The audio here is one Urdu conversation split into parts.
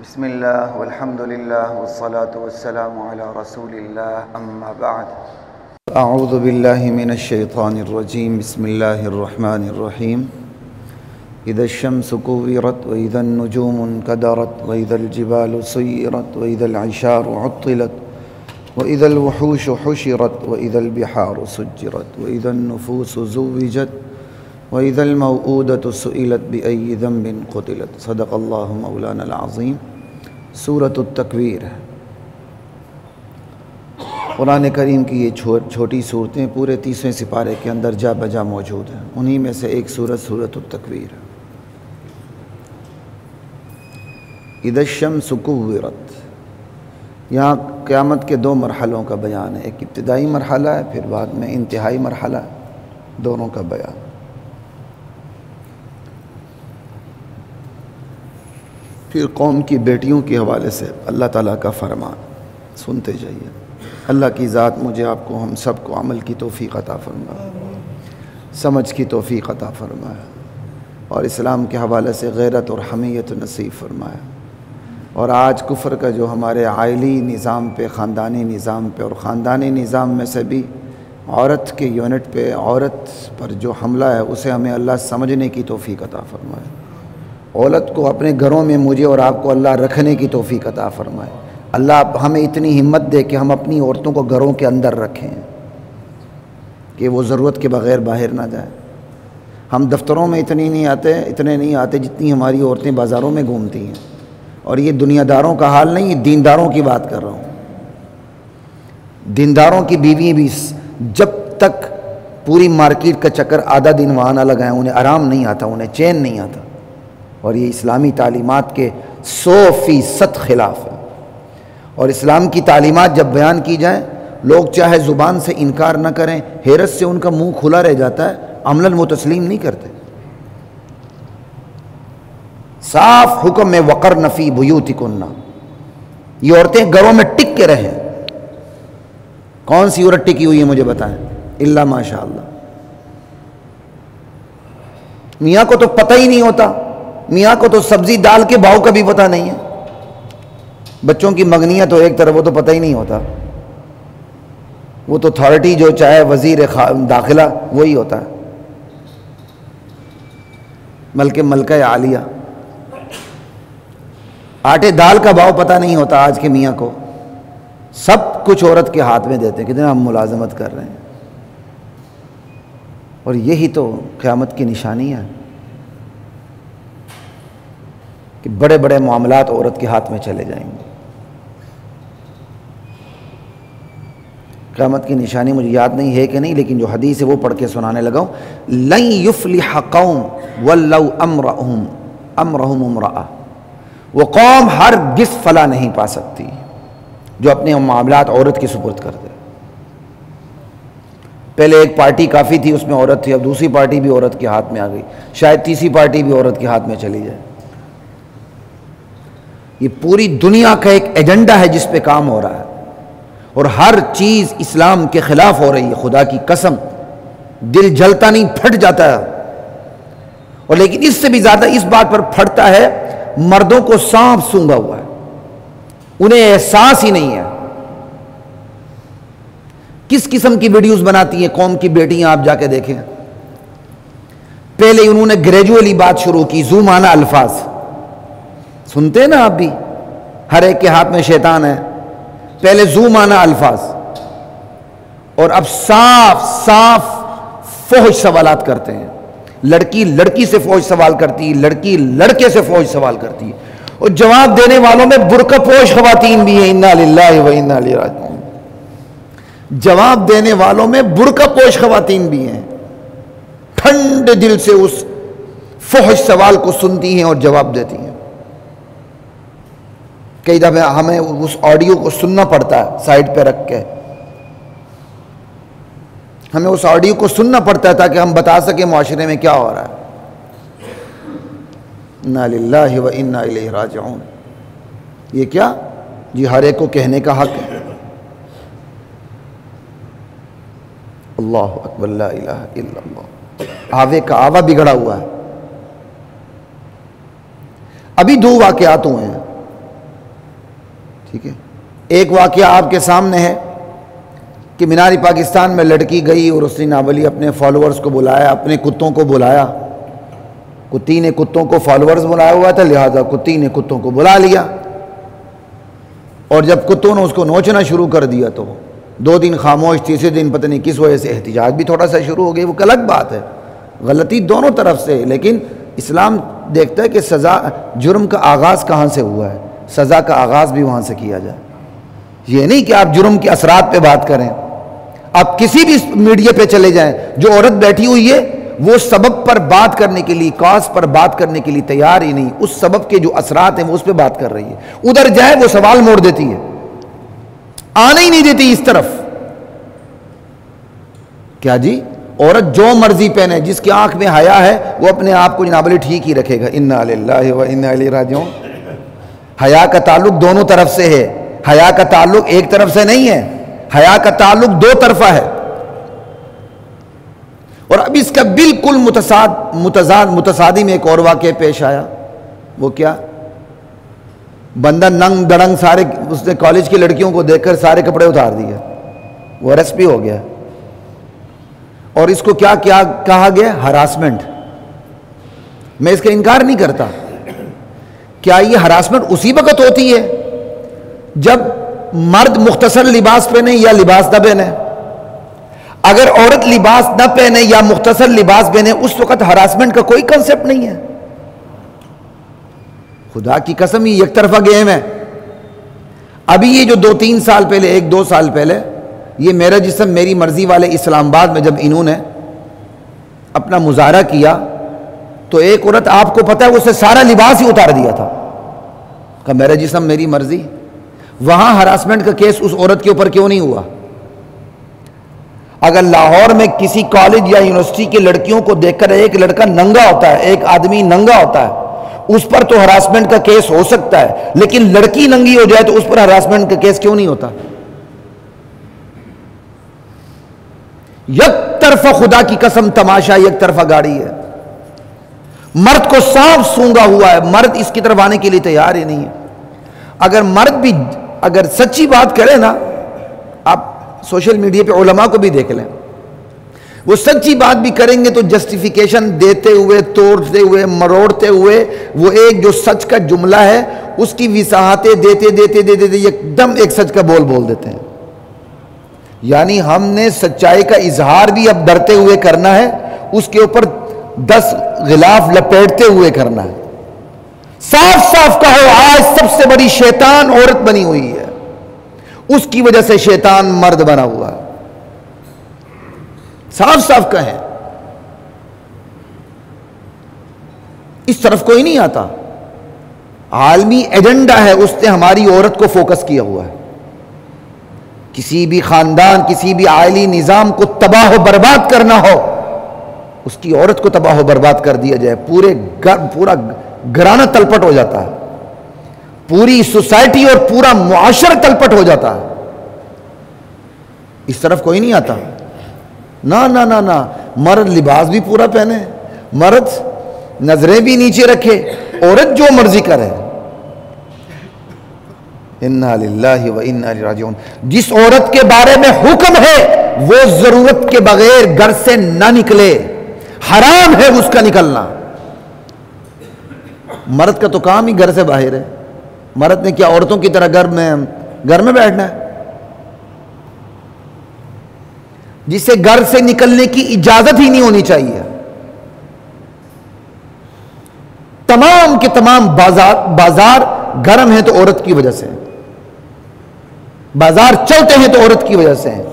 بسم الله والحمد لله والصلاة والسلام على رسول الله أما بعد أعوذ بالله من الشيطان الرجيم بسم الله الرحمن الرحيم إذا الشمس كورت وإذا النجوم انكدرت وإذا الجبال سيرت وإذا العشار عطلت وإذا الوحوش حشرت وإذا البحار سجرت وإذا النفوس زوجت وإذا الموءودة سئلت بأي ذنب قتلت صدق الله مولانا العظيم سورۃ التکویر۔ قرآن کریم کی یہ چھوٹی صورتیں پورے 30ویں سپارے کے اندر جا بجا موجود ہیں، انہی میں سے ایک سورۃ التکویر۔ اذا الشمس کورت، یہاں قیامت کے 2 مرحلوں کا بیان ہے، ایک ابتدائی مرحلہ ہے، پھر بعد میں انتہائی مرحلہ ہے، دونوں کا بیان۔ پھر قوم کی بیٹیوں کے حوالے سے اللہ تعالیٰ کا فرمان سنتے جائیے۔ اللہ کی ذات مجھے آپ کو ہم سب کو عمل کی توفیق عطا فرمائے، سمجھ کی توفیق عطا فرمائے، اور اسلام کے حوالے سے غیرت اور حمیت نصیب فرمائے۔ اور آج کفر کا جو ہمارے عائلی نظام پہ، خاندانی نظام پہ، اور خاندانی نظام میں سے بھی عورت کے یونٹ پہ، عورت پر جو حملہ ہے، اسے ہمیں اللہ سمجھنے کی توفیق عطا فرمائے۔ عورت کو اپنے گھروں میں مجھے اور آپ کو اللہ رکھنے کی توفیق عطا فرمائے۔ اللہ ہمیں اتنی ہمت دے کہ ہم اپنی عورتوں کو گھروں کے اندر رکھیں کہ وہ ضرورت کے بغیر باہر نہ جائیں۔ ہم دفتروں میں اتنے نہیں آتے جتنی ہماری عورتیں بازاروں میں گھومتی ہیں، اور یہ دنیا داروں کا حال نہیں، یہ دینداروں کی بات کر رہا ہوں۔ دینداروں کی بیوی بھی جب تک پوری مارکیٹ کا چکر آدھا دن وہاں نہ لگائیں، انہیں آرام نہیں آتا، انہیں چین نہیں آتا، اور یہ اسلامی تعلیمات کے 100% خلاف ہے۔ اور اسلام کی تعلیمات جب بیان کی جائیں، لوگ چاہے زبان سے انکار نہ کریں، حیرت سے ان کا منہ کھلا رہ جاتا ہے، عملاً وہ تسلیم نہیں کرتے۔ صاف حکم میں وقرن فی بیوتکن، یہ عورتیں گھروں میں ٹک کے رہیں۔ کون سی عورت ٹکی ہوئی ہے مجھے بتائیں؟ الا ماشاء اللہ۔ میاں کو تو پتہ ہی نہیں ہوتا، میاں کو تو سبزی دال کے بھاؤ کا بھی پتہ نہیں ہے، بچوں کی منگنیاں تو ایک طرف، وہ تو پتہ ہی نہیں ہوتا، وہ تو اتھارٹی جو چاہے وزیر داخلہ وہی ہوتا ہے، ملکہ عالیہ۔ آٹے دال کا بھاؤ پتہ نہیں ہوتا آج کے میاں کو، سب کچھ عورت کے ہاتھ میں دیتے، کتنا ہم ملازمت کر رہے ہیں۔ اور یہی تو قیامت کی نشانی ہے کہ بڑے بڑے معاملات عورت کے ہاتھ میں چلے جائیں گے۔ قیامت کی نشانی مجھے یاد نہیں ہے کہ نہیں، لیکن جو حدیث ہے وہ پڑھ کے سنانے لگا ہوں۔ لن یفلح قوم ولو امرهم امرأة، وہ قوم ہرگز فلاح نہیں پا سکتی جو اپنے معاملات عورت کی سپرد کر دے۔ پہلے ایک پارٹی کافی تھی، اس میں عورت تھی، اب دوسری پارٹی بھی عورت کے ہاتھ میں آ گئی، شاید تیسری پارٹی بھی عورت کے ہاتھ میں چلی جائے۔ یہ پوری دنیا کا ایک ایجنڈا ہے جس پہ کام ہو رہا ہے، اور ہر چیز اسلام کے خلاف ہو رہی ہے۔ خدا کی قسم دل جلتا نہیں، پھٹ جاتا ہے۔ اور لیکن اس سے بھی زیادہ اس بات پر پھٹتا ہے، مردوں کو سانپ سونگھا ہوا ہے، انہیں احساس ہی نہیں ہے۔ کس قسم کی ویڈیوز بناتی ہیں قوم کی بیٹیاں، آپ جا کے دیکھیں۔ پہلے انہوں نے گریجولی بات شروع کی، زو معنی الفاظ سنتے نا آپ بھی، ہر ایک کے ہاتھ میں شیطان ہے۔ پہلے زو معنی الفاظ، اور اب صاف صاف فحش سوالات کرتے ہیں۔ لڑکی لڑکی سے فحش سوال کرتی، لڑکی لڑکے سے فحش سوال کرتی، اور جواب دینے والوں میں برقع پوش خواتین بھی ہیں۔ انا للہ و انا الیہ راجعون۔ جواب دینے والوں میں برقع پوش خواتین بھی ہیں، ٹھنڈے دل سے اس فحش سوال کو سنتی ہیں اور جواب دیتی ہیں۔ کئی دفعہ ہمیں اس آڈیو کو سننا پڑتا ہے سائڈ پہ رکھ کے، ہمیں اس آڈیو کو سننا پڑتا ہے تاکہ ہم بتا سکیں معاشرے میں کیا ہو رہا ہے۔ انا للہ و انا الیہ راجعون۔ یہ کیا جی، ہر ایک کو کہنے کا حق ہے۔ اللہ اکبر، لا الہ الا اللہ۔ آوے کا آوا بگڑا ہوا ہے۔ ابھی 2 واقعات ہوئے ہیں، ٹھیک ہے. ایک واقعہ آپ کے سامنے ہے کہ مینار پاکستان میں لڑکی گئی اور اس نے ناولی اپنے فالوورز کو بلایا, اپنے کتوں کو بلایا. کتی نے کتوں کو فالوورز بنایا ہوا تھا, لہٰذا کتی نے کتوں کو بلا لیا, اور جب کتوں نے اس کو نوچنا شروع کر دیا تو 2 دن خاموش, تیسرے دن پتہ نہیں کس وجہ سے احتجاج بھی تھوڑا سا شروع ہو گئی. وہ الگ بات ہے, غلطی دونوں طرف سے, لیکن اسلام دیکھتا ہے کہ سزا, جرم کا آغاز کہاں سے ہوا ہے, سزا کا آغاز بھی وہاں سے کیا جائے. یہ نہیں کہ آپ جرم کے اثرات پہ بات کریں. آپ کسی بھی میڈیا پہ چلے جائیں, جو عورت بیٹھی ہوئی ہے وہ سبب پر بات کرنے کے لیے, کاز پر بات کرنے کے لیے تیار ہی نہیں. اس سبب کے جو اثرات ہیں وہ اس پہ بات کر رہی ہے. ادھر جائے وہ سوال موڑ دیتی ہے, آنے ہی نہیں دیتی اس طرف. کیا جی, عورت جو مرضی پہنے, جس کی آنکھ میں حیا ہے وہ اپنے آپ کو جناب علی ٹھیک ہی رکھے گا. انا للہ و انا الیہ راجعون. حیا کا تعلق دونوں طرف سے ہے, حیا کا تعلق ایک طرف سے نہیں ہے, حیا کا تعلق 2 طرفہ ہے. اور اب اس کا بالکل متصادم ایک اور واقعہ پیش آیا. وہ کیا, بندہ ننگ دڑنگ سارے, اس نے کالج کی لڑکیوں کو دیکھ کر سارے کپڑے اتار دیے, وہ ارسٹ بھی ہو گیا. اور اس کو کیا کہا گیا, ہراسمنٹ. میں اس کا انکار نہیں کرتا. کیا یہ ہراسمنٹ اسی وقت ہوتی ہے جب مرد مختصر لباس پہنے یا لباس نہ پہنے؟ اگر عورت لباس نہ پہنے یا مختصر لباس پہنے اس وقت ہراسمنٹ کا کوئی کنسپٹ نہیں ہے. خدا کی قسم یہ یک طرفہ گیم ہے. ابھی یہ جو 2-3 سال پہلے, 1-2 سال پہلے, یہ میرا جسم میری مرضی والے اسلام آباد میں جب انہوں نے اپنا مظاہرہ کیا تو ایک عورت, آپ کو پتہ ہے, اسے سارا لباس ہی اتار دیا تھا, کہ میرا جسم میری مرضی. وہاں ہراسمنٹ کا کیس اس عورت کے اوپر کیوں نہیں ہوا؟ اگر لاہور میں کسی کالج یا یونیورسٹی کی لڑکیوں کو دیکھ کر ایک لڑکا ننگا ہوتا ہے, ایک آدمی ننگا ہوتا ہے, اس پر تو ہراسمنٹ کا کیس ہو سکتا ہے, لیکن لڑکی ننگی ہو جائے تو اس پر ہراسمنٹ کا کیس کیوں نہیں ہوتا؟ یک طرفہ خدا کی قسم تماشا, یک طرفہ گاڑی ہے. مرد کو صاف سونگا ہوا ہے, مرد اس کی طرف آنے کے لیے تیار ہی نہیں ہے. اگر مرد بھی اگر سچی بات کرے نا, آپ سوشل میڈیا پہ علماء کو بھی دیکھ لیں, وہ سچی بات بھی کریں گے تو جسٹیفیکیشن دیتے ہوئے, توڑتے ہوئے, مروڑتے ہوئے, وہ ایک جو سچ کا جملہ ہے اس کی وضاحتیں دیتے ایک دم ایک سچ کا بول دیتے ہیں. یعنی ہم نے سچائی کا اظہار بھی اب ڈرتے ہوئے کرنا ہے, اس کے اوپر 10 غلاف لپیٹتے ہوئے کرنا ہے. صاف صاف کہو, آج سب سے بڑی شیطان عورت بنی ہوئی ہے, اس کی وجہ سے شیطان مرد بنا ہوا ہے. صاف صاف کہیں, اس طرف کوئی نہیں آتا. عالمی ایجنڈا ہے, اس نے ہماری عورت کو فوکس کیا ہوا ہے. کسی بھی خاندان, کسی بھی عائلی نظام کو تباہ و برباد کرنا ہو, اس کی عورت کو تباہ و برباد کر دیا جائے, پورا گھرانہ تلپٹ ہو جاتا ہے, پوری سوسائٹی اور پورا معاشرہ تلپٹ ہو جاتا ہے. اس طرف کوئی نہیں آتا. نہ, مرد لباس بھی پورا پہنے, مرد نظریں بھی نیچے رکھے, عورت جو مرضی کرے. انا للہ و انا الیہ راجعون. جس عورت کے بارے میں حکم ہے وہ ضرورت کے بغیر گھر سے نہ نکلے, حرام ہے اس کا نکلنا. مرد کا تو کام ہی گھر سے باہر ہے. مرد نے کیا عورتوں کی طرح گھر میں بیٹھنا ہے؟ جسے گھر سے نکلنے کی اجازت ہی نہیں ہونی چاہیے. تمام کے تمام بازار گرم ہیں تو عورت کی وجہ سے, بازار چلتے ہیں تو عورت کی وجہ سے ہیں,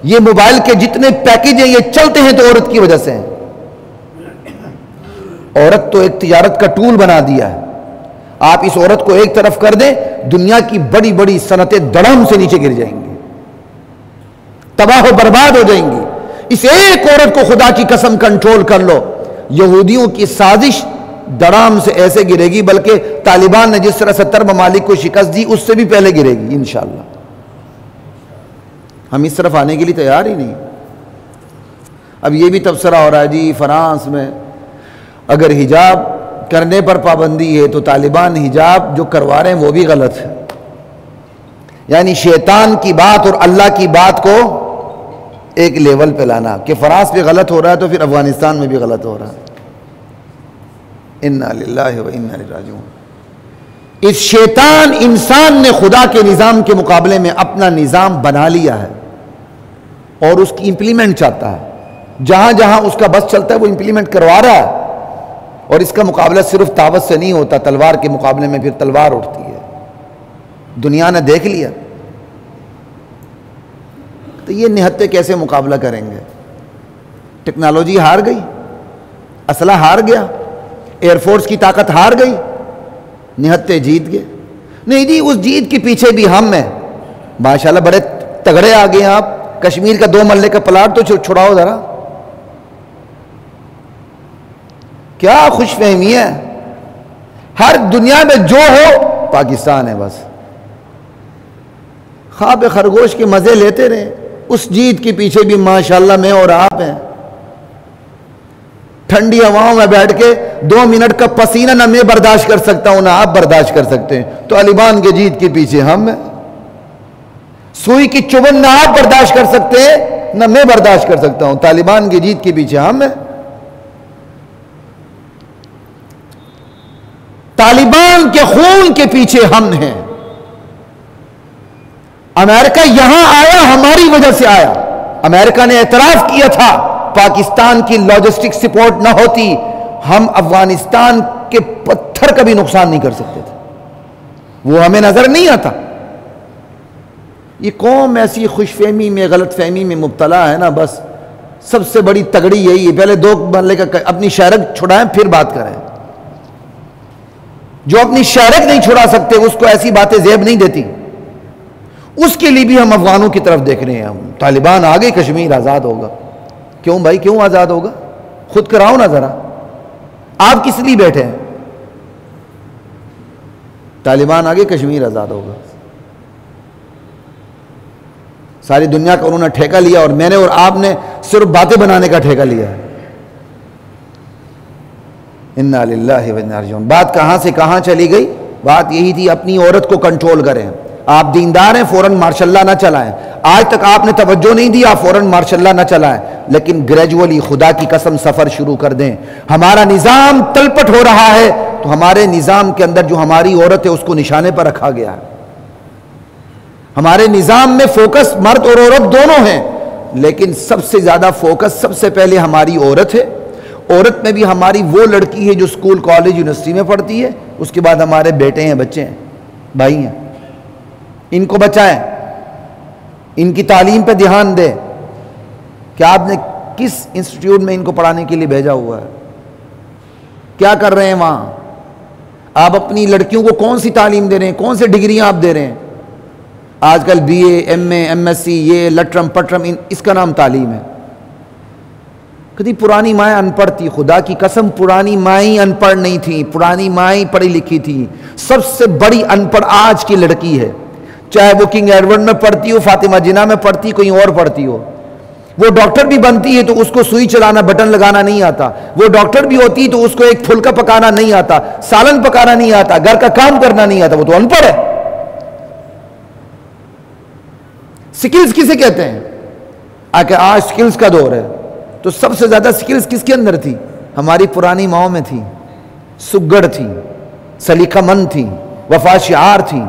یہ موبائل کے جتنے پیکج ہیں یہ چلتے ہیں تو عورت کی وجہ سے ہیں. عورت تو ایک تجارت کا ٹول بنا دیا ہے. آپ اس عورت کو ایک طرف کر دیں, دنیا کی بڑی بڑی صنعتیں دڑم سے نیچے گر جائیں گی, تباہ و برباد ہو جائیں گی. اس ایک عورت کو خدا کی قسم کنٹرول کر لو, یہودیوں کی سازش دڑام سے ایسے گرے گی, بلکہ طالبان نے جس طرح 70 ممالک کو شکست دی اس سے بھی پہلے گرے گی انشاءاللہ. ہم اس طرف آنے کے لیے تیار ہی نہیں. اب یہ بھی تبصرہ ہو رہا ہے جی فرانس میں اگر حجاب کرنے پر پابندی ہے تو طالبان حجاب جو کروا رہے ہیں وہ بھی غلط ہے. یعنی شیطان کی بات اور اللہ کی بات کو ایک لیول پہ لانا کہ فرانس بھی غلط ہو رہا ہے تو پھر افغانستان میں بھی غلط ہو رہا ہے. انا للہ و انا الیہ راجعون. اس شیطان انسان نے خدا کے نظام کے مقابلے میں اپنا نظام بنا لیا ہے اور اس کی امپلیمنٹ چاہتا ہے. جہاں جہاں اس کا بس چلتا ہے وہ امپلیمنٹ کروا رہا ہے. اور اس کا مقابلہ صرف طاقت سے نہیں ہوتا، تلوار کے مقابلے میں پھر تلوار اٹھتی ہے. دنیا نے دیکھ لیا. تو یہ نہتے کیسے مقابلہ کریں گے؟ ٹیکنالوجی ہار گئی، اسلحہ ہار گیا، ایئر فورس کی طاقت ہار گئی، نہتے جیت گئے. نہیں جی، اس جیت کے پیچھے بھی ہم ہیں. ماشاءاللہ بڑے تگڑے آ گئے آپ. کشمیر کا 2 مرلے کا پلاٹ تو چھڑاؤ ذرا. کیا خوش فہمی ہے. ہر دنیا میں جو ہو پاکستان ہے بس. خواب خرگوش کے مزے لیتے رہے. اس جیت کے پیچھے بھی ماشاءاللہ میں اور آپ ہیں. ٹھنڈی ہواؤں میں بیٹھ کے 2 منٹ کا پسینہ نہ میں برداشت کر سکتا ہوں نہ آپ برداشت کر سکتے ہیں. طالبان کے جیت کے پیچھے ہم ہیں. سوئی کی چبھن نہ آپ برداشت کر سکتے ہیں نہ میں برداشت کر سکتا ہوں. طالبان کی جیت کے پیچھے ہم ہیں. طالبان کے خون کے پیچھے ہم ہیں. امریکہ یہاں آیا ہماری وجہ سے آیا. امریکہ نے اعتراف کیا تھا پاکستان کی لاجسٹک سپورٹ نہ ہوتی ہم افغانستان کے پتھر کا بھی نقصان نہیں کر سکتے تھے. وہ ہمیں نظر نہیں آتا. یہ قوم ایسی خوش فہمی میں غلط فہمی میں مبتلا ہے نا. بس سب سے بڑی تگڑی یہی ہے. پہلے 2 مرلے کا اپنی شہرت چھڑائیں پھر بات کریں. جو اپنی شہرت نہیں چھڑا سکتے اس کو ایسی باتیں زیب نہیں دیتی. اس کے لیے بھی ہم افغانوں کی طرف دیکھ رہے ہیں. طالبان آگے کشمیر آزاد ہوگا. کیوں بھائی کیوں آزاد ہوگا؟ خود کراؤ نا ذرا. آپ کس لیے بیٹھے ہیں؟ طالبان آگے کشمیر آزاد ہوگا. ساری دنیا کا انہوں نے ٹھیکہ لیا اور میں نے اور آپ نے صرف باتیں بنانے کا ٹھیکہ لیا ہے. انا للہ و انا راجعون. بات کہاں سے کہاں چلی گئی؟ بات یہی تھی اپنی عورت کو کنٹرول کریں. آپ دیندار ہیں فوراً ماشاء اللہ نہ چلائیں. آج تک آپ نے توجہ نہیں دی، آپ فوراً ماشاء اللہ نہ چلائیں. لیکن گریجولی خدا کی قسم سفر شروع کر دیں. ہمارا نظام تلپٹ ہو رہا ہے تو ہمارے نظام کے اندر جو ہماری عورت ہے اس کو نشانے پر رکھا گیا ہے. ہمارے نظام میں فوکس مرد اور عورت دونوں ہیں، لیکن سب سے زیادہ فوکس سب سے پہلے ہماری عورت ہے. عورت میں بھی ہماری وہ لڑکی ہے جو اسکول کالج یونیورسٹی میں پڑھتی ہے. اس کے بعد ہمارے بیٹے ہیں، بچے ہیں، بھائی ہیں. ان کو بچائیں، ان کی تعلیم پہ دھیان دیں. کہ آپ نے کس انسٹیٹیوٹ میں ان کو پڑھانے کے لیے بھیجا ہوا ہے؟ کیا کر رہے ہیں وہاں؟ آپ اپنی لڑکیوں کو کون سی تعلیم دے رہے ہیں؟ کون سے ڈگریاں آپ دے رہے ہیں؟ آج کل B A, M A, M S C, یہ لٹرم پٹرم، اس کا نام تعلیم ہے. کدی پرانی مائیں ان پڑھ تھی. خدا کی قسم پرانی مائیں ان پڑھ نہیں تھی. پرانی مائیں پڑھی لکھی تھی. سب سے بڑی ان پڑھ آج کی لڑکی ہے. چاہے وہ کنگ ایڈورڈ میں پڑھتی ہو، فاطمہ جناح میں پڑھتی، کوئی اور پڑھتی ہو. وہ ڈاکٹر بھی بنتی ہے تو اس کو سوئی چلانا، بٹن لگانا نہیں آتا. وہ ڈاکٹر بھی ہوتی تو اس کو ایک پھلکا پکانا نہیں آتا، سالن پکانا نہیں آتا، گھر کا کام کرنا نہیں آتا. وہ تو ان پڑھ ہے. سکلز کسے کہتے ہیں؟ آج سکلز کا دور ہے. تو سب سے زیادہ سکلز کس کے اندر تھی؟ ہماری پرانی ماؤں میں تھی. سگڑ تھی، سلیقہ مند تھی، وفا شعار تھی.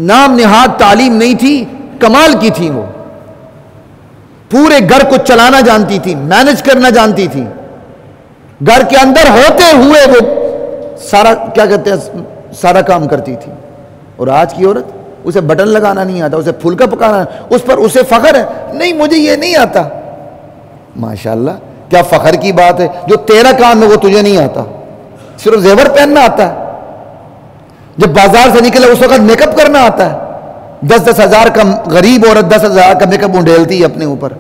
نام نہاد تعلیم نہیں تھی، کمال کی تھی. وہ پورے گھر کو چلانا جانتی تھی، مینج کرنا جانتی تھی. گھر کے اندر ہوتے ہوئے وہ سارا کیا کہتے ہیں سارا کام کرتی تھی. اور آج کی عورت اسے بٹن لگانا نہیں آتا، اسے پھلکا پکانا، اس پر اسے فخر ہے. نہیں مجھے یہ نہیں آتا. ماشاءاللہ کیا فخر کی بات ہے. جو تیرا کام ہے وہ تجھے نہیں آتا، صرف زیور پہننا آتا ہے. جب بازار سے نکلے اس وقت میک اپ کرنا آتا ہے. 10-10 ہزار کا غریب عورت 10 ہزار کا میک اپ اونڈیلتی ہے اپنے اوپر.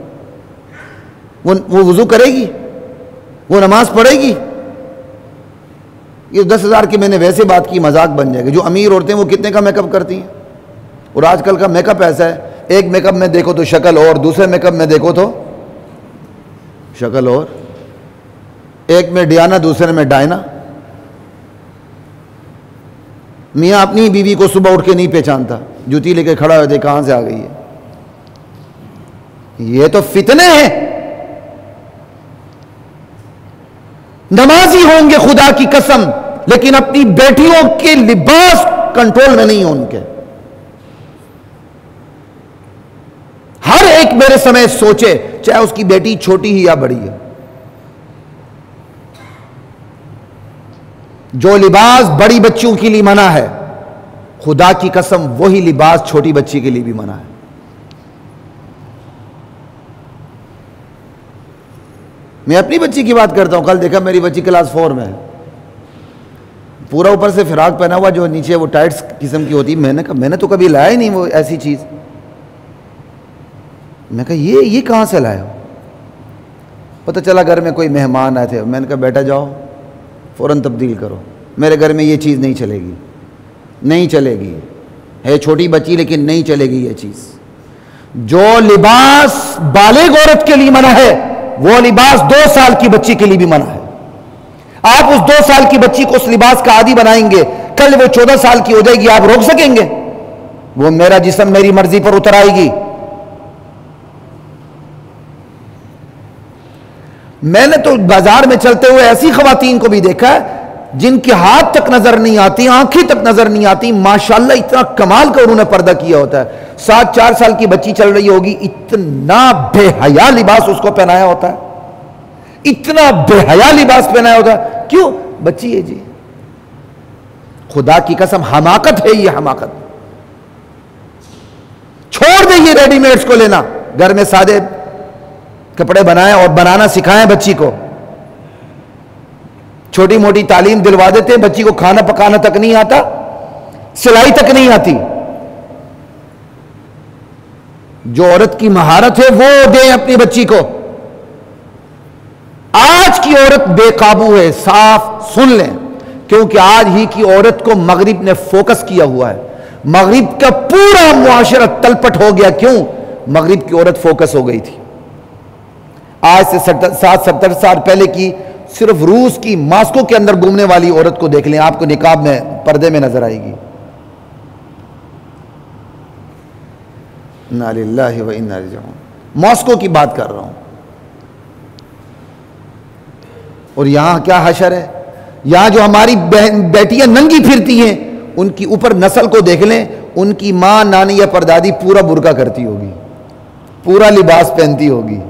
وہ وضو کرے گی؟ وہ نماز پڑھے گی؟ یہ 10 ہزار کی میں نے ویسے بات کی مذاق بن جائے گی. جو امیر عورتیں وہ کتنے کا میک اپ کرتی ہیں؟ اور آج کل کا میک اپ ایسا ہے، ایک میک اپ میں دیکھو تو شکل اور، دوسرے میک اپ میں دیکھو تو شکل اور. ایک میں ڈیانا دوسرے میں ڈائنا. میاں اپنی بیوی کو صبح اٹھ کے نہیں پہچانتا، جوتی لے کے کھڑا ہوتے کہاں سے آ گئی ہے. یہ تو فتنے ہیں. نمازی ہوں گے خدا کی قسم، لیکن اپنی بیٹیوں کے لباس کنٹرول میں نہیں ہوں ان کے. ہر ایک میرے سمے سوچے، چاہے اس کی بیٹی چھوٹی ہی یا بڑی ہے، جو لباس بڑی بچیوں کے لیے منع ہے، خدا کی قسم وہی لباس چھوٹی بچی کے لیے بھی منع ہے. میں اپنی بچی کی بات کرتا ہوں. کل دیکھا میری بچی کلاس 4 میں ہے، پورا اوپر سے فراق پہنا ہوا جو نیچے وہ ٹائٹس قسم کی ہوتی. میں نے کہا میں نے تو کبھی لایا ہی نہیں وہ ایسی چیز. میں کہا یہ کہاں سے لایا ہو؟ پتہ چلا گھر میں کوئی مہمان آئے تھے. میں نے کہا بیٹا جاؤ فوراً تبدیل کرو، میرے گھر میں یہ چیز نہیں چلے گی، نہیں چلے گی. ہے چھوٹی بچی لیکن نہیں چلے گی یہ چیز. جو لباس بالغ عورت کے لیے منع ہے وہ لباس 2 سال کی بچی کے لیے بھی منع ہے. آپ اس 2 سال کی بچی کو اس لباس کا عادی بنائیں گے، کل وہ 14 سال کی ہو جائے گی، آپ روک سکیں گے؟ وہ میرا جسم میری مرضی پر اتر آئے گی. میں نے تو بازار میں چلتے ہوئے ایسی خواتین کو بھی دیکھا ہے جن کے ہاتھ تک نظر نہیں آتی، آنکھیں تک نظر نہیں آتی، ماشاءاللہ اتنا کمال کا انہوں نے پردہ کیا ہوتا ہے. 4 سال کی بچی چل رہی ہوگی، اتنا بے حیا لباس اس کو پہنایا ہوتا ہے، اتنا بے حیا لباس پہنایا ہوتا ہے. کیوں؟ بچی ہے جی. خدا کی قسم حماقت ہے یہ، حماقت. چھوڑ دیں یہ ریڈی میڈز کو لینا، گھر میں سادے کپڑے بنائیں اور بنانا سکھائیں بچی کو. چھوٹی موٹی تعلیم دلوا دیتے ہیں، بچی کو کھانا پکانا تک نہیں آتا، سلائی تک نہیں آتی. جو عورت کی مہارت ہے وہ دیں اپنی بچی کو. آج کی عورت بے قابو ہے، صاف سن لیں، کیونکہ آج ہی کی عورت کو مغرب نے فوکس کیا ہوا ہے. مغرب کا پورا معاشرہ تلپٹ ہو گیا. کیوں؟ مغرب کی عورت فوکس ہو گئی تھی. آج سے 60-70 سال پہلے کی صرف روس کی ماسکو کے اندر گھومنے والی عورت کو دیکھ لیں، آپ کو نقاب میں پردے میں نظر آئے گی. انا للہ و انا الیہ راجعون. ماسکو کی بات کر رہا ہوں. اور یہاں کیا حشر ہے؟ یہاں جو ہماری بیٹیاں ننگی پھرتی ہیں ان کی اوپر نسل کو دیکھ لیں، ان کی ماں نانی یا پردادی پورا برقع کرتی ہوگی، پورا لباس پہنتی ہوگی.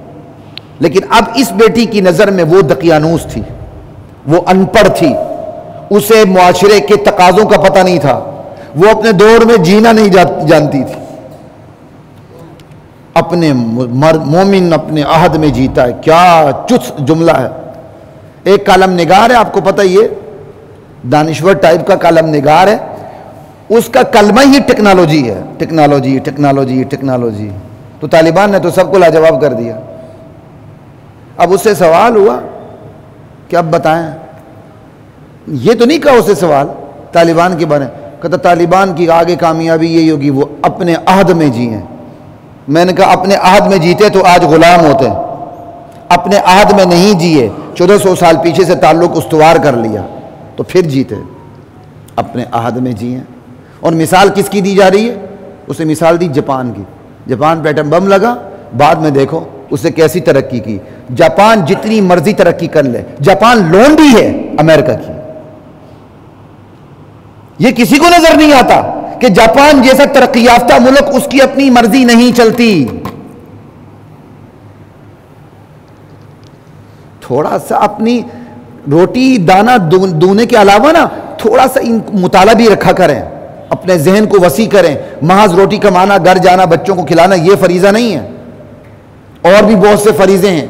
لیکن اب اس بیٹی کی نظر میں وہ دقیانوس تھی، وہ ان پڑھ تھی، اسے معاشرے کے تقاضوں کا پتہ نہیں تھا، وہ اپنے دور میں جینا نہیں جانتی تھی. اپنے مومن اپنے عہد میں جیتا ہے. کیا چست جملہ ہے. ایک کالم نگار ہے، آپ کو پتہ یہ دانشور ٹائپ کا کالم نگار ہے، اس کا کلمہ ہی ٹیکنالوجی ہے. Technology technology technology. تو طالبان نے تو سب کو لاجواب کر دیا. اب اس سے سوال ہوا کہ اب بتائیں، یہ تو نہیں کہا اسے سوال طالبان کے بارے میں، کہتا طالبان کی آگے کامیابی یہی ہوگی وہ اپنے عہد میں جیئیں. میں نے کہا اپنے عہد میں جیتے تو آج غلام ہوتے. اپنے عہد میں نہیں جیے، 1400 سال پیچھے سے تعلق استوار کر لیا تو پھر جیتے. اپنے عہد میں جیئیں. اور مثال کس کی دی جا رہی ہے؟ اسے مثال دی جاپان کی. جاپان پہ ایٹم بم لگا، بعد میں دیکھو اسے کیسی ترقی کی. جاپان جتنی مرضی ترقی کر لے، جاپان لونڈی ہے امریکہ کی. یہ کسی کو نظر نہیں آتا کہ جاپان جیسا ترقی یافتہ ملک اس کی اپنی مرضی نہیں چلتی. تھوڑا سا اپنی روٹی دانہ دونے کے علاوہ نا تھوڑا سا مطالعہ بھی رکھا کریں، اپنے ذہن کو وسیع کریں. محض روٹی کمانا، گھر جانا، بچوں کو کھلانا یہ فریضہ نہیں ہے، اور بھی بہت سے فریضے ہیں.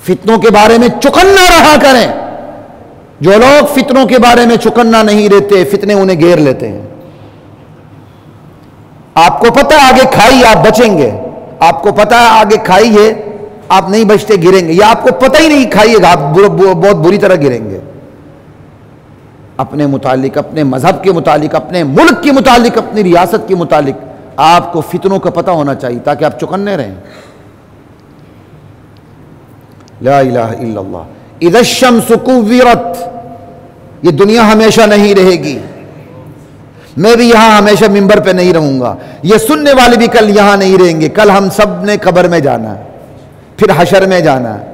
فتنوں کے بارے میں چکنا رہا کریں. جو لوگ فتنوں کے بارے میں چکنا نہیں رہتے، فتنے انہیں گھیر لیتے ہیں. آپ کو پتہ ہے آگے کھائی آپ بچیں گے، آپ کو پتہ ہے آگے کھائی ہے آپ نہیں بچتے گریں گے، یا آپ کو پتہ ہی نہیں کھائیے گا آپ بہت بری طرح گریں گے. اپنے متعلق، اپنے مذہب کے متعلق، اپنے ملک کے متعلق، اپنی ریاست کے متعلق آپ کو فتنوں کا پتہ ہونا چاہیے تاکہ آپ چکنے رہیں. لا الہ الا اللہ. اذا الشمس کورت، یہ دنیا ہمیشہ نہیں رہے گی. میں بھی یہاں ہمیشہ ممبر پہ نہیں رہوں گا، یہ سننے والے بھی کل یہاں نہیں رہیں گے، کل ہم سب نے قبر میں جانا ہے، پھر حشر میں جانا ہے،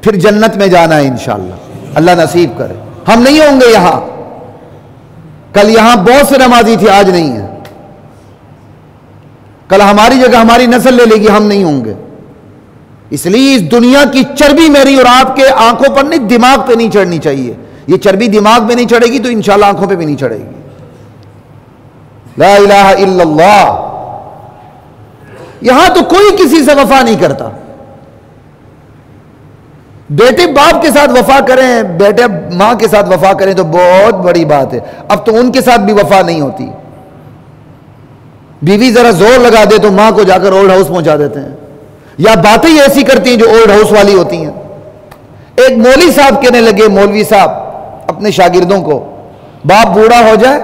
پھر جنت میں جانا ہے انشاءاللہ، اللہ نصیب کرے۔ ہم نہیں ہوں گے یہاں، کل یہاں بہت سے نمازی تھے، آج نہیں ہے، کل ہماری جگہ ہماری نسل لے لے گی، ہم نہیں ہوں گے۔ اس لیے اس دنیا کی چربی میری اور آپ کے آنکھوں پر نہیں، دماغ پہ نہیں چڑھنی چاہیے۔ یہ چربی دماغ پہ نہیں چڑھے گی تو انشاءاللہ آنکھوں پہ بھی نہیں چڑھے گی۔ لا الہ الا اللہ۔ یہاں تو کوئی کسی سے وفا نہیں کرتا۔ بیٹے باپ کے ساتھ وفا کریں، بیٹے ماں کے ساتھ وفا کریں تو بہت بڑی بات ہے۔ اب تو ان کے ساتھ بھی وفا نہیں ہوتی۔ بیوی ذرا زور لگا دے تو ماں کو جا کر اولڈ ہاؤس پہنچا دیتے ہیں، یا باتیں ہی ایسی کرتی ہیں جو اولڈ ہاؤس والی ہوتی ہیں۔ ایک مولوی صاحب کہنے لگے، مولوی صاحب اپنے شاگردوں کو، باپ بوڑھا ہو جائے،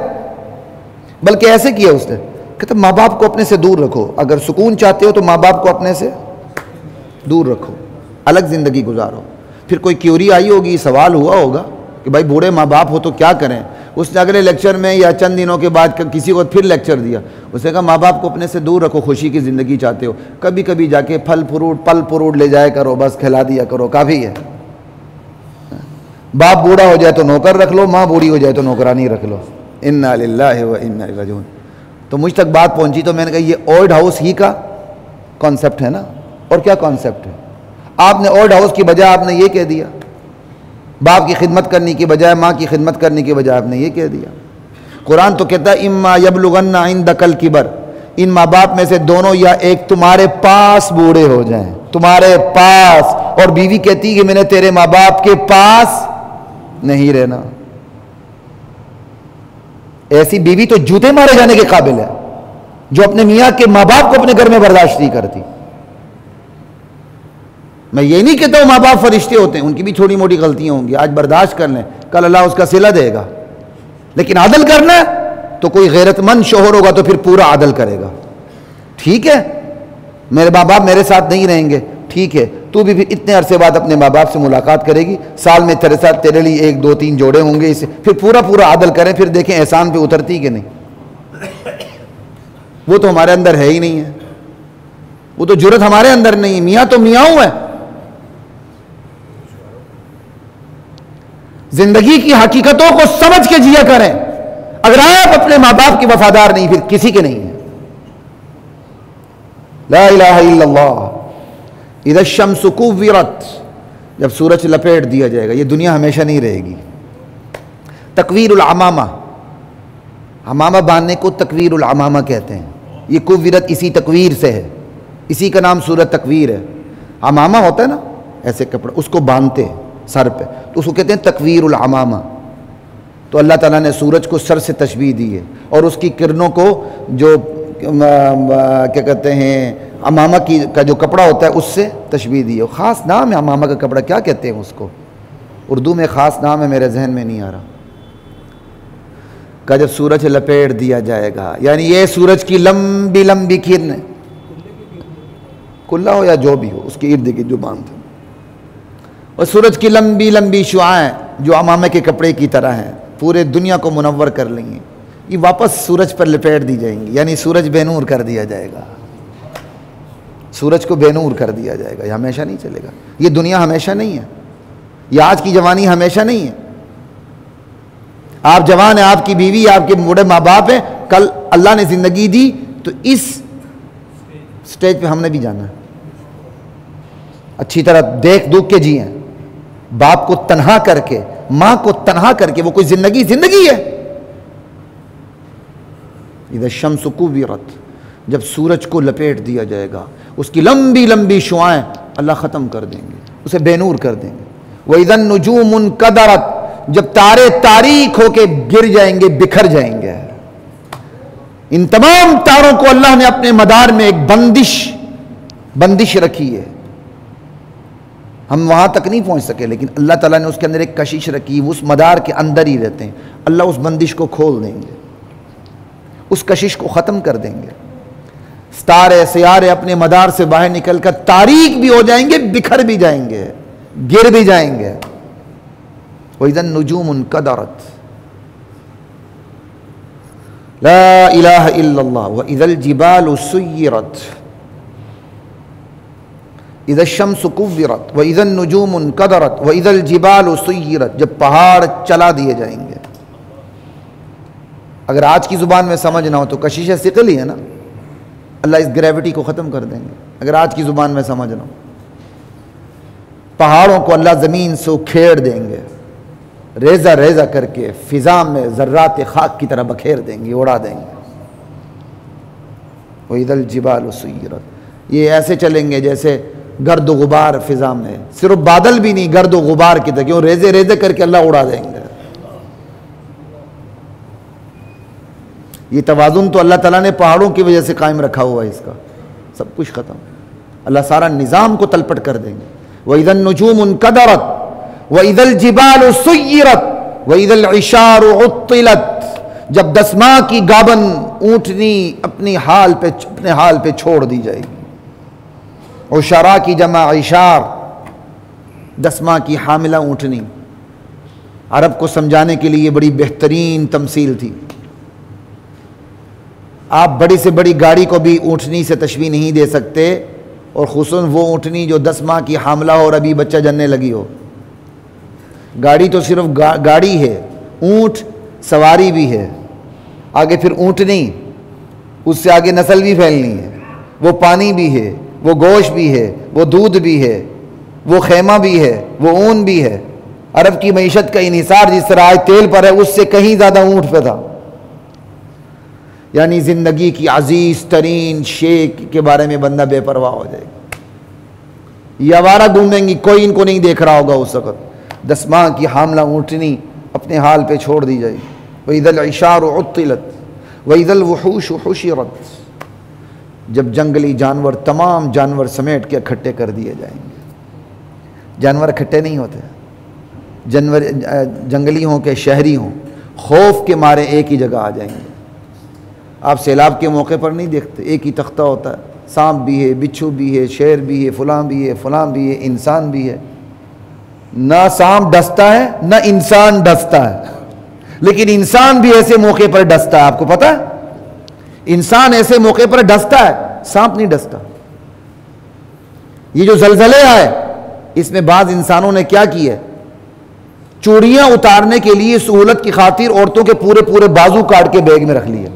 بلکہ ایسے کیا اس نے، کہتا ماں باپ کو اپنے سے دور رکھو، اگر سکون چاہتے ہو تو ماں باپ کو اپنے سے دور رکھو، الگ زندگی گزارو۔ پھر کوئی کیوری آئی ہوگی، سوال ہوا ہوگا کہ بھائی بوڑھے ماں باپ ہو تو کیا کریں؟ اس نے اگلے لیکچر میں یا چند دنوں کے بعد کسی کو پھر لیکچر دیا، اس نے کہا ماں باپ کو اپنے سے دور رکھو، خوشی کی زندگی چاہتے ہو، کبھی کبھی جا کے پل فروٹ لے جایا کرو، بس کھلا دیا کرو، کافی ہے۔ باپ بوڑھا ہو جائے تو نوکر رکھ لو، ماں بوڑھی ہو جائے تو نوکرانی رکھ لو۔ انا للہ و انا الیہ راجعون۔ تو مجھ تک بات پہنچی تو میں نے کہا یہ اولڈ ہاؤس ہی کا کانسیپٹ ہے نا، اور کیا کانسیپٹ ہے؟ آپ نے اولڈ ہاؤس کی بجائے آپ نے یہ کہہ دیا، باپ کی خدمت کرنے کی بجائے ماں کی خدمت کرنے کی بجائے آپ نے یہ کہہ دیا۔ قرآن تو کہتا ہے اما یبلغن عندک الکبر، ان ماں باپ میں سے دونوں یا ایک تمہارے پاس بوڑھے ہو جائیں، تمہارے پاس۔ اور بیوی کہتی کہ میں نے تیرے ماں باپ کے پاس نہیں رہنا۔ ایسی بیوی تو جوتے مارے جانے کے قابل ہے، جو اپنے میاں کے ماں باپ کو اپنے گھر میں برداشت نہیں کرتی۔ میں یہ نہیں کہتا ہوں ماں باپ فرشتے ہوتے ہیں، ان کی بھی چھوٹی موٹی غلطیاں ہوں گی، آج برداشت کر لیں، کل اللہ اس کا صلہ دے گا۔ لیکن عدل کرنا ہے تو کوئی غیرت مند شوہر ہوگا تو پھر پورا عدل کرے گا۔ ٹھیک ہے میرے ماں باپ میرے ساتھ نہیں رہیں گے، ٹھیک ہے، تو بھی پھر اتنے عرصے بعد اپنے ماں باپ سے ملاقات کرے گی، سال میں تیرے ساتھ تیرے لیے 1 2 3 جوڑے ہوں گے، اسے پھر پورا عدل کریں، پھر دیکھیں احسان پہ اترتی کہ نہیں۔ وہ تو ہمارے اندر ہے ہی نہیں ہے، وہ تو جرت ہمارے اندر نہیں ہے۔ میاں تو میاں ہے۔ زندگی کی حقیقتوں کو سمجھ کے جیا کریں۔ اگر آپ اپنے ماں باپ کے وفادار نہیں، پھر کسی کے نہیں ہیں۔ لا الہ الا اللہ۔ اذا الشمس کورت، جب سورج لپیٹ دیا جائے گا، یہ دنیا ہمیشہ نہیں رہے گی۔ تکویر العمامہ، عمامہ باندھنے کو تکویر العمامہ کہتے ہیں۔ یہ کورت اسی تکویر سے ہے، اسی کا نام سورۃ تکویر ہے۔ عمامہ ہوتا ہے نا ایسے کپڑا، اس کو باندھتے ہیں سر پہ، تو اس کو کہتے ہیں تکویر العمامہ۔ تو اللہ تعالیٰ نے سورج کو سر سے تشبیہ دی ہے، اور اس کی کرنوں کو جو کیا کہتے ہیں عمامہ کا جو کپڑا ہوتا ہے اس سے تشبیہ دی ہے۔ خاص نام ہے عمامہ کا کپڑا، کیا کہتے ہیں اس کو؟ اردو میں خاص نام ہے، میرے ذہن میں نہیں آ رہا۔ کہ جب سورج لپیٹ دیا جائے گا، یعنی یہ سورج کی لمبی لمبی کرنیں، کلہ ہو یا جو بھی ہو، اس کے ارد گرد جو باندھ، اور سورج کی لمبی لمبی شعاعیں جو عمامہ کے کپڑے کی طرح ہیں، پورے دنیا کو منور کر لیں گی، یہ واپس سورج پر لپیٹ دی جائیں گی، یعنی سورج بے نور کر دیا جائے گا۔ سورج کو بے نور کر دیا جائے گا، یہ ہمیشہ نہیں چلے گا۔ یہ دنیا ہمیشہ نہیں ہے، یہ آج کی جوانی ہمیشہ نہیں ہے۔ آپ جوان ہیں، آپ کی بیوی، آپ کے بوڑھے ماں باپ ہیں، کل اللہ نے زندگی دی تو اس سٹیج پہ ہم نے بھی جانا ہے۔ اچھی طرح دیکھ دکھ کے جئیں، باپ کو تنہا کر کے، ماں کو تنہا کر کے، وہ کوئی زندگی ہے؟ اذا الشمس کورت، جب سورج کو لپیٹ دیا جائے گا، اس کی لمبی لمبی شعاعیں اللہ ختم کر دیں گے، اسے بے نور کر دیں گے۔ وَإِذَا النُّجُومُ انْكَدَرَتْ، جب تارے تاریک ہو کے گر جائیں گے، بکھر جائیں گے۔ ان تمام تاروں کو اللہ نے اپنے مدار میں ایک بندش رکھی ہے۔ ہم وہاں تک نہیں پہنچ سکے، لیکن اللہ تعالیٰ نے اس کے اندر ایک کشش رکھی، وہ اس مدار کے اندر ہی رہتے ہیں۔ اللہ اس بندش کو کھول دیں گے، اس کشش کو ختم کر دیں گے۔ ستارے سیارے اپنے مدار سے باہر نکل کر تاریک بھی ہو جائیں گے، بکھر بھی جائیں گے، گر بھی جائیں گے۔ وَإِذَا النُّجُومُ انْكَدَرَتْ، لا الہ الا اللہ وَإِذَا الْجِبَالُ سُيِّرَتْ اذا الشمس كُوِّرَتْ وَإِذَا النُّجُومُ انْكَدَرَتْ وَإِذَا الْجِبَالُ سُيِّرَتْ، جب پہاڑ چلا دیے جائیں گے. اگر آج کی زبان میں سمجھ نہ ہو تو کشش ثقل ہی ہے نا. اللہ اس گریوٹی کو ختم کر دیں گے اگر آج کی زبان میں سمجھ نہ ہو. پہاڑوں کو اللہ زمین سے کھیڑ دیں گے، ریزہ ریزہ کر کے فضا میں ذرات خاک کی طرح بکھیر دیں گے، اڑا دیں گے. وَإِذَا الْجِبَالُ سُيِّرَتْ، یہ ایسے چلیں گے جیسے گرد و غبار فضا میں، صرف بادل بھی نہیں، گرد و غبار کی طرح، کیوں ریزے ریزے کر کے اللہ اڑا دیں گے. یہ توازن تو اللہ تعالیٰ نے پہاڑوں کی وجہ سے قائم رکھا ہوا ہے، اس کا سب کچھ ختم. اللہ سارا نظام کو تلپٹ کر دیں گے. وَإِذَا النُّجُومُ انْكَدَرَتْ وَإِذَا الْجِبَالُ سُيِّرَتْ وَإِذَا الْعِشَارُ عُطِّلَتْ، جب دسماں کی گابن اونٹنی اپنے حال پہ چھوڑ دی جائے گی. عشرا کی جمع عشار، دسماں کی حاملہ اونٹنی. عرب کو سمجھانے کے لیے بڑی بہترین تمثیل تھی. آپ بڑی سے بڑی گاڑی کو بھی اونٹنی سے تشبیہ نہیں دے سکتے، اور خصوصاً وہ اونٹنی جو 10 ماہ کی حاملہ ہو اور ابھی بچہ جننے لگی ہو. گاڑی تو صرف گاڑی ہے، اونٹ سواری بھی ہے، آگے پھر اونٹنی، اس سے آگے نسل بھی پھیلنی ہے، وہ پانی بھی ہے، وہ گوشت بھی ہے، وہ دودھ بھی ہے، وہ خیمہ بھی ہے، وہ اون بھی ہے. عرب کی معیشت کا انحصار جس طرح آج تیل پر ہے، اس سے کہیں زیادہ اونٹ پہ تھا. یعنی زندگی کی عزیز ترین شے کے بارے میں بندہ بے پرواہ ہو جائے گا. یہ آوارہ گھومیں گی، کوئی ان کو نہیں دیکھ رہا ہوگا اس وقت. 10 ماہ کی حاملہ اونٹنی اپنے حال پہ چھوڑ دی جائے گی. وَإِذَا الْعِشَارُ عُطِّلَتْ وَإِذَا الْوُحُوشُ حُشِرَتْ، جب جنگلی جانور تمام جانور سمیٹ کے اکٹھے کر دیے جائیں گے. جانور اکٹھے نہیں ہوتے، جانور جنگلی ہوں کہ شہری ہوں، خوف کے مارے ایک ہی جگہ آ جائیں گے. آپ سیلاب کے موقع پر نہیں دیکھتے، ایک ہی تختہ ہوتا ہے، سانپ بھی ہے، بچھو بھی ہے، شیر بھی ہے، فلاں بھی ہے، فلاں بھی ہے، انسان بھی ہے. نہ سانپ ڈستا ہے نہ انسان ڈستا ہے، لیکن انسان بھی ایسے موقع پر ڈستا ہے. آپ کو پتہ ہے انسان ایسے موقع پر ڈستا ہے، سانپ نہیں ڈستا. یہ جو زلزلے آئے، اس میں بعض انسانوں نے کیا کیا ہے، چوڑیاں اتارنے کے لیے سہولت کی خاطر عورتوں کے پورے بازو کاٹ کے بیگ میں رکھ لیے.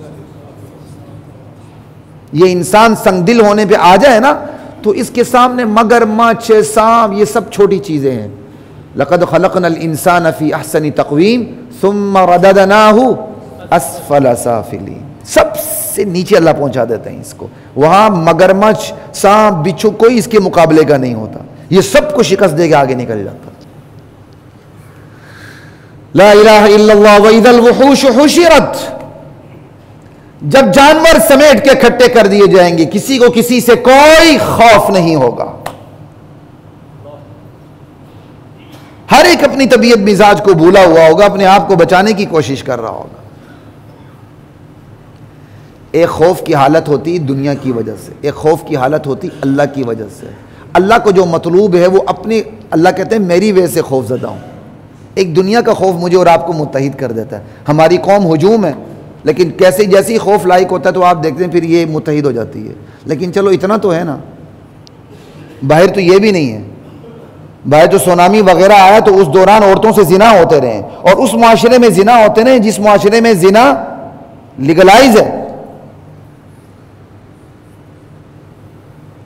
یہ انسان سنگ دل ہونے پہ آ جائے نا تو اس کے سامنے مگرمچھ، سانپ، یہ سب چھوٹی چیزیں ہیں. لَقَدْ خَلَقْنَا الْإِنسَانَ فِي أَحْسَنِ تَقْوِيمٍ ثُمَّ رَدَدْنَاهُ أَسْفَلَ سَافِلِينَ. سب سے نیچے اللہ پہنچا دیتے ہیں اس کو. وہاں مگرمچھ، سانپ، بچھو کوئی اس کے مقابلے کا نہیں ہوتا. یہ سب کو شکست دے کے آگے نکل جاتا. لا الہ الا اللہ. وَإِذَا الْوُحُوشُ حُشِرَتْ، جب جانور سمیٹ کے اکٹھے کر دیے جائیں گے، کسی کو کسی سے کوئی خوف نہیں ہوگا. ہر ایک اپنی طبیعت مزاج کو بھولا ہوا ہوگا، اپنے آپ کو بچانے کی کوشش کر رہا ہوگا. ایک خوف کی حالت ہوتی دنیا کی وجہ سے، ایک خوف کی حالت ہوتی اللہ کی وجہ سے. اللہ کو جو مطلوب ہے وہ اپنے، اللہ کہتے ہیں میری وجہ سے خوف زدہ ہوں. ایک دنیا کا خوف مجھے اور آپ کو متحد کر دیتا ہے. ہماری قوم ہجوم ہے، لیکن جیسی خوف لائق ہوتا ہے تو آپ دیکھتے ہیں پھر یہ متحد ہو جاتی ہے. لیکن چلو اتنا تو ہے نا، باہر تو یہ بھی نہیں ہے. باہر تو سونامی وغیرہ آیا تو اس دوران عورتوں سے زنا ہوتے رہے، اور اس معاشرے میں زنا ہوتے رہے جس معاشرے میں زنا لیگلائز ہے.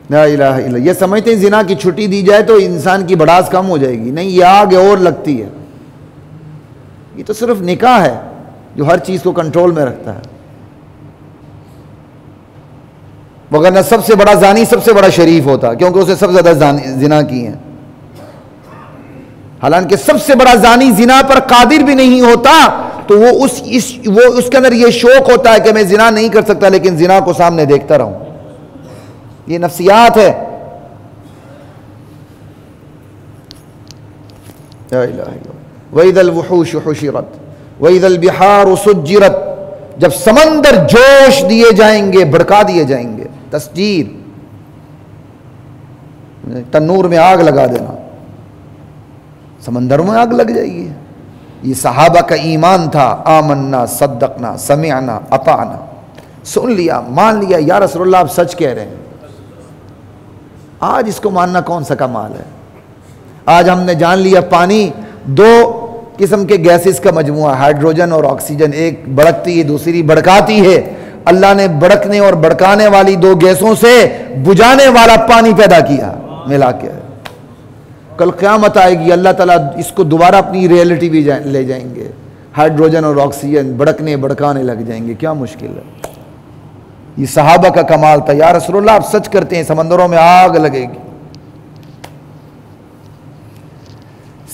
لا الہ الا. یہ سمجھتے ہیں زنا کی چھٹی دی جائے تو انسان کی بڑاس کم ہو جائے گی. نہیں، یہ آگ اور لگتی ہے. یہ تو صرف نکاح ہے جو ہر چیز کو کنٹرول میں رکھتا ہے. وگرنہ سب سے بڑا زانی سب سے بڑا شریف ہوتا، کیونکہ اسے سب سے زیادہ زنا کی ہیں. حالانکہ سب سے بڑا زانی زنا پر قادر بھی نہیں ہوتا تو وہ اس کے اندر یہ شوق ہوتا ہے کہ میں زنا نہیں کر سکتا لیکن زنا کو سامنے دیکھتا رہوں. یہ نفسیات ہے. لا الہ الا اللہ. وَإِذَا الْوُحُوشُ حُشِرَتْ وَإِذَا الْبِحَارُ سُجِّرَتْ، جب سمندر جوش دیے جائیں گے، بھڑکا دیے جائیں گے. تسجیر، تنور میں آگ لگا دینا، سمندروں میں آگ لگ جائے گی. یہ صحابہ کا ایمان تھا، آمنا صدقنا سمعنا اطعنا، سن لیا مان لیا، یا رسول اللہ آپ سچ کہہ رہے ہیں۔ آج اس کو ماننا کون سا کمال ہے؟ آج ہم نے جان لیا پانی دو قسم کے گیسز کا مجموعہ، ہائیڈروجن اور آکسیجن، ایک بڑکتی ہے دوسری بڑکاتی ہے۔ اللہ نے بڑکنے اور بڑکانے والی دو گیسوں سے بجھانے والا پانی پیدا کیا ملا کے۔ کل قیامت آئے گی، اللہ تعالیٰ اس کو دوبارہ اپنی ریئلٹی بھی لے جائیں گے، ہائیڈروجن اور آکسیجن بڑکنے بڑکانے لگ جائیں گے، کیا مشکل ہے؟ یہ صحابہ کا کمال تھا، یا رسول اللہ آپ سچ کرتے ہیں سمندروں میں آگ لگے گی۔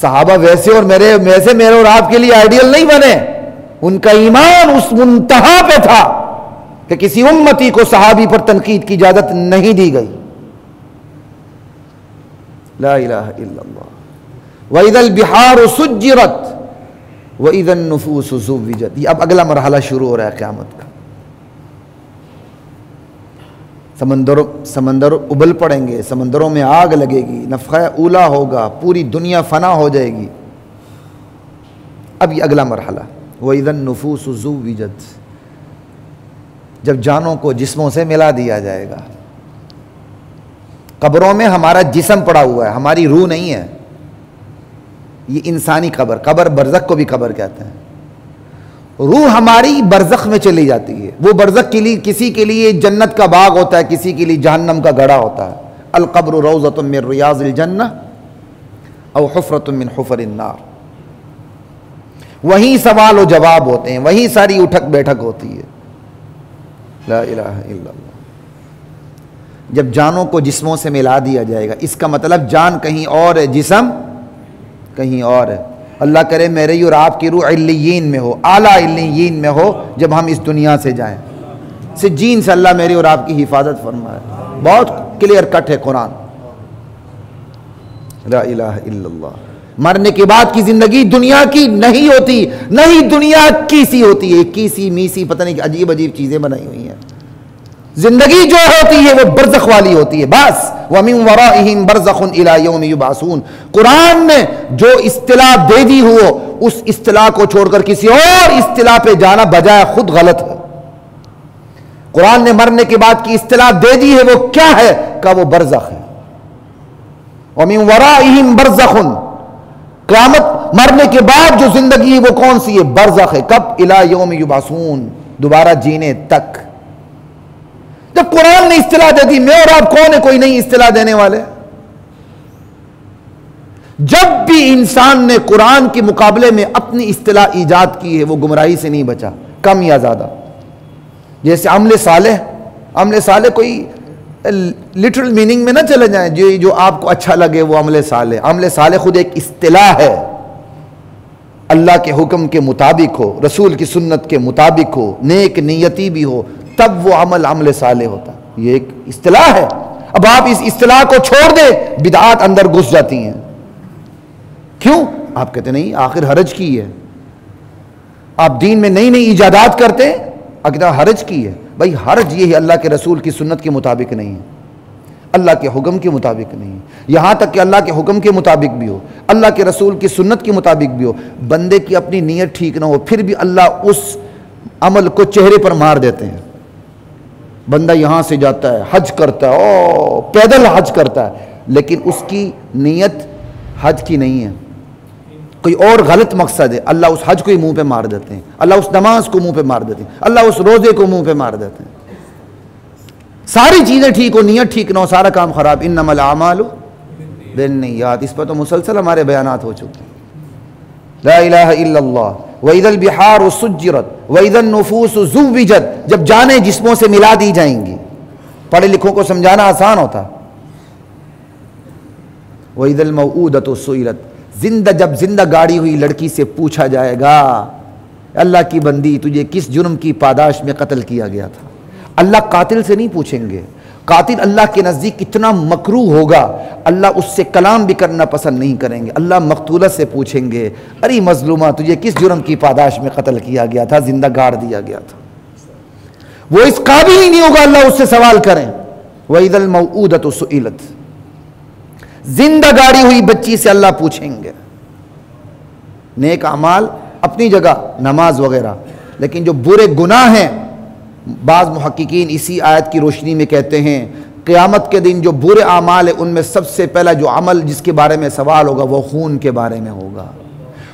صحابہ ویسے اور میرے اور آپ کے لیے آئیڈیل نہیں بنے، ان کا ایمان اس منتہا پہ تھا کہ کسی امتی کو صحابی پر تنقید کی اجازت نہیں دی گئی۔ لا الہ الا اللہ۔ وَإِذَا الْبِحَارُ سُجِّرَتْ وَإِذَا النُّفُوسُ زُوِّجَتْ۔ یہ اب اگلا مرحلہ شروع ہو رہا ہے قیامت کا۔ سمندر ابل پڑیں گے، سمندروں میں آگ لگے گی، نفخہ اولا ہوگا، پوری دنیا فنا ہو جائے گی۔ اب یہ اگلا مرحلہ، وَإِذَا النُّفُوسُ زُوِّجَتْ، جب جانوں کو جسموں سے ملا دیا جائے گا۔ قبروں میں ہمارا جسم پڑا ہوا ہے، ہماری روح نہیں ہے۔ یہ انسانی قبر برزخ کو بھی قبر کہتے ہیں۔ روح ہماری برزخ میں چلی جاتی ہے، وہ برزخ کے لیے کسی کے لیے جنت کا باغ ہوتا ہے، کسی کے لیے جہنم کا گڑھا ہوتا ہے۔ القبر روضۃ من ریاض الجنہ او حفرۃ من حفر النار۔ وہیں سوال و جواب ہوتے ہیں، وہیں ساری اٹھک بیٹھک ہوتی ہے۔ لا الہ الا اللہ۔ جب جانوں کو جسموں سے ملا دیا جائے گا، اس کا مطلب جان کہیں اور ہے، جسم کہیں اور ہے۔ اللہ کرے میری اور آپ کی روح علیین میں ہو، اعلیٰ علیین میں ہو جب ہم اس دنیا سے جائیں۔ سجین سے اللہ میری اور آپ کی حفاظت فرمائے۔ بہت کلیئر کٹ ہے قرآن۔ لا الہ الا اللہ۔ مرنے کے بعد کی زندگی دنیا کی نہیں ہوتی، نہیں دنیا کی سی ہوتی ہے، کیسی میسی پتہ نہیں عجیب عجیب چیزیں بنائی ہوئی ہیں۔ زندگی جو ہوتی ہے وہ برزخ والی ہوتی ہے، بس وَمِن وَرَائِهِمْ بَرْزَخٌ إِلَى يَوْمِ يُبْعَثُونَ۔ قرآن نے جو اصطلاح دے دی ہو، اس اصطلاح کو چھوڑ کر کسی اور اصطلاح پہ جانا بجائے خود غلط ہے۔ قرآن نے مرنے کے بعد کی اصطلاح دے دی ہے، وہ کیا ہے؟ کہ وہ برزخ ہے۔ وَمِن وَرَائِهِمْ بَرْزَخٌ، قیامت مرنے کے بعد جو زندگی ہے وہ کون سی ہے؟ برزخ ہے۔ کب؟ إِلَى يَوْمِ يُبْعَثُونَ، دوبارہ جینے تک۔ جب قرآن نے اصطلاح دے دی، میں اور آپ کون ہے کوئی نئی اصطلاح دینے والے؟ جب بھی انسان نے قرآن کے مقابلے میں اپنی اصطلاح ایجاد کی ہے، وہ گمراہی سے نہیں بچا، کم یا زیادہ۔ جیسے عمل صالح کوئی لٹرل میننگ میں نہ چلے جائیں، جو آپ کو اچھا لگے وہ عمل صالح۔ عمل صالح خود ایک اصطلاح ہے، اللہ کے حکم کے مطابق ہو، رسول کی سنت کے مطابق ہو، نیک نیتی بھی ہو، تب وہ عمل صالح ہوتا ہے۔ یہ ایک اصطلاح ہے۔ اب آپ اس اصطلاح کو چھوڑ دیں، بدعات اندر گھس جاتی ہیں۔ کیوں؟ آپ کہتے نہیں آخر حرج کی ہے۔ آپ دین میں نئی نئی ایجادات کرتے ہیں، کہتے ہیں حرج کی ہے۔ بھائی حرج یہ ہے اللہ کے رسول کی سنت کے مطابق نہیں ہے، اللہ کے حکم کے مطابق نہیں ہے۔ یہاں تک کہ اللہ کے حکم کے مطابق بھی ہو، اللہ کے رسول کی سنت کے مطابق بھی ہو، بندے کی اپنی نیت ٹھیک نہ ہو، پھر بھی اللہ اس عمل کو چہرے پر مار دیتے ہیں۔ بندہ یہاں سے جاتا ہے، حج کرتا ہے، پیدل حج کرتا ہے، لیکن اس کی نیت حج کی نہیں ہے، کوئی اور غلط مقصد ہے، اللہ اس حج کو ہی منہ پہ مار دیتے ہیں، اللہ اس نماز کو منہ پہ مار دیتے ہیں، اللہ اس روزے کو منہ پہ مار دیتے ہیں۔ ساری چیزیں ٹھیک ہو، نیت ٹھیک نہ ہو، سارا کام خراب۔ انما الاعمال بالنیات، اس پر تو مسلسل ہمارے بیانات ہو چکے ہیں۔ لا الہ الا اللہ۔ وَإِذَا الْبِحَارُ سُجِّرَتْ وَإِذَا النُّفُوسُ زُوِّجَتْ، جب جانیں جسموں سے ملا دی جائیں گی۔ پڑھے لکھوں کو سمجھانا آسان ہوتا۔ وَإِذَا الْمَوْءُودَةُ سُئِلَتْ، جب زندہ گاڑی ہوئی لڑکی سے پوچھا جائے گا، اللہ کی بندی تجھے کس جرم کی پاداش میں قتل کیا گیا تھا؟ اللہ قاتل سے نہیں پوچھیں گے، قاتل اللہ کے نزدیک اتنا مکروہ ہوگا، اللہ اس سے کلام بھی کرنا پسند نہیں کریں گے۔ اللہ مقتولہ سے پوچھیں گے، ارے مظلومہ تجھے کس جرم کی پاداش میں قتل کیا گیا تھا، زندہ گاڑ دیا گیا تھا؟ وہ اس قابل ہی نہیں ہوگا اللہ اس سے سوال کریں۔ وَإِذَا الْمَوْءُودَةُ سُئِلَتْ، زندہ گاڑی ہوئی بچی سے اللہ پوچھیں گے۔ نیک اعمال اپنی جگہ، نماز وغیرہ، لیکن جو برے گناہ ہیں، بعض محققین اسی آیت کی روشنی میں کہتے ہیں قیامت کے دن جو برے اعمال ہیں ان میں سب سے پہلا جو عمل جس کے بارے میں سوال ہوگا وہ خون کے بارے میں ہوگا،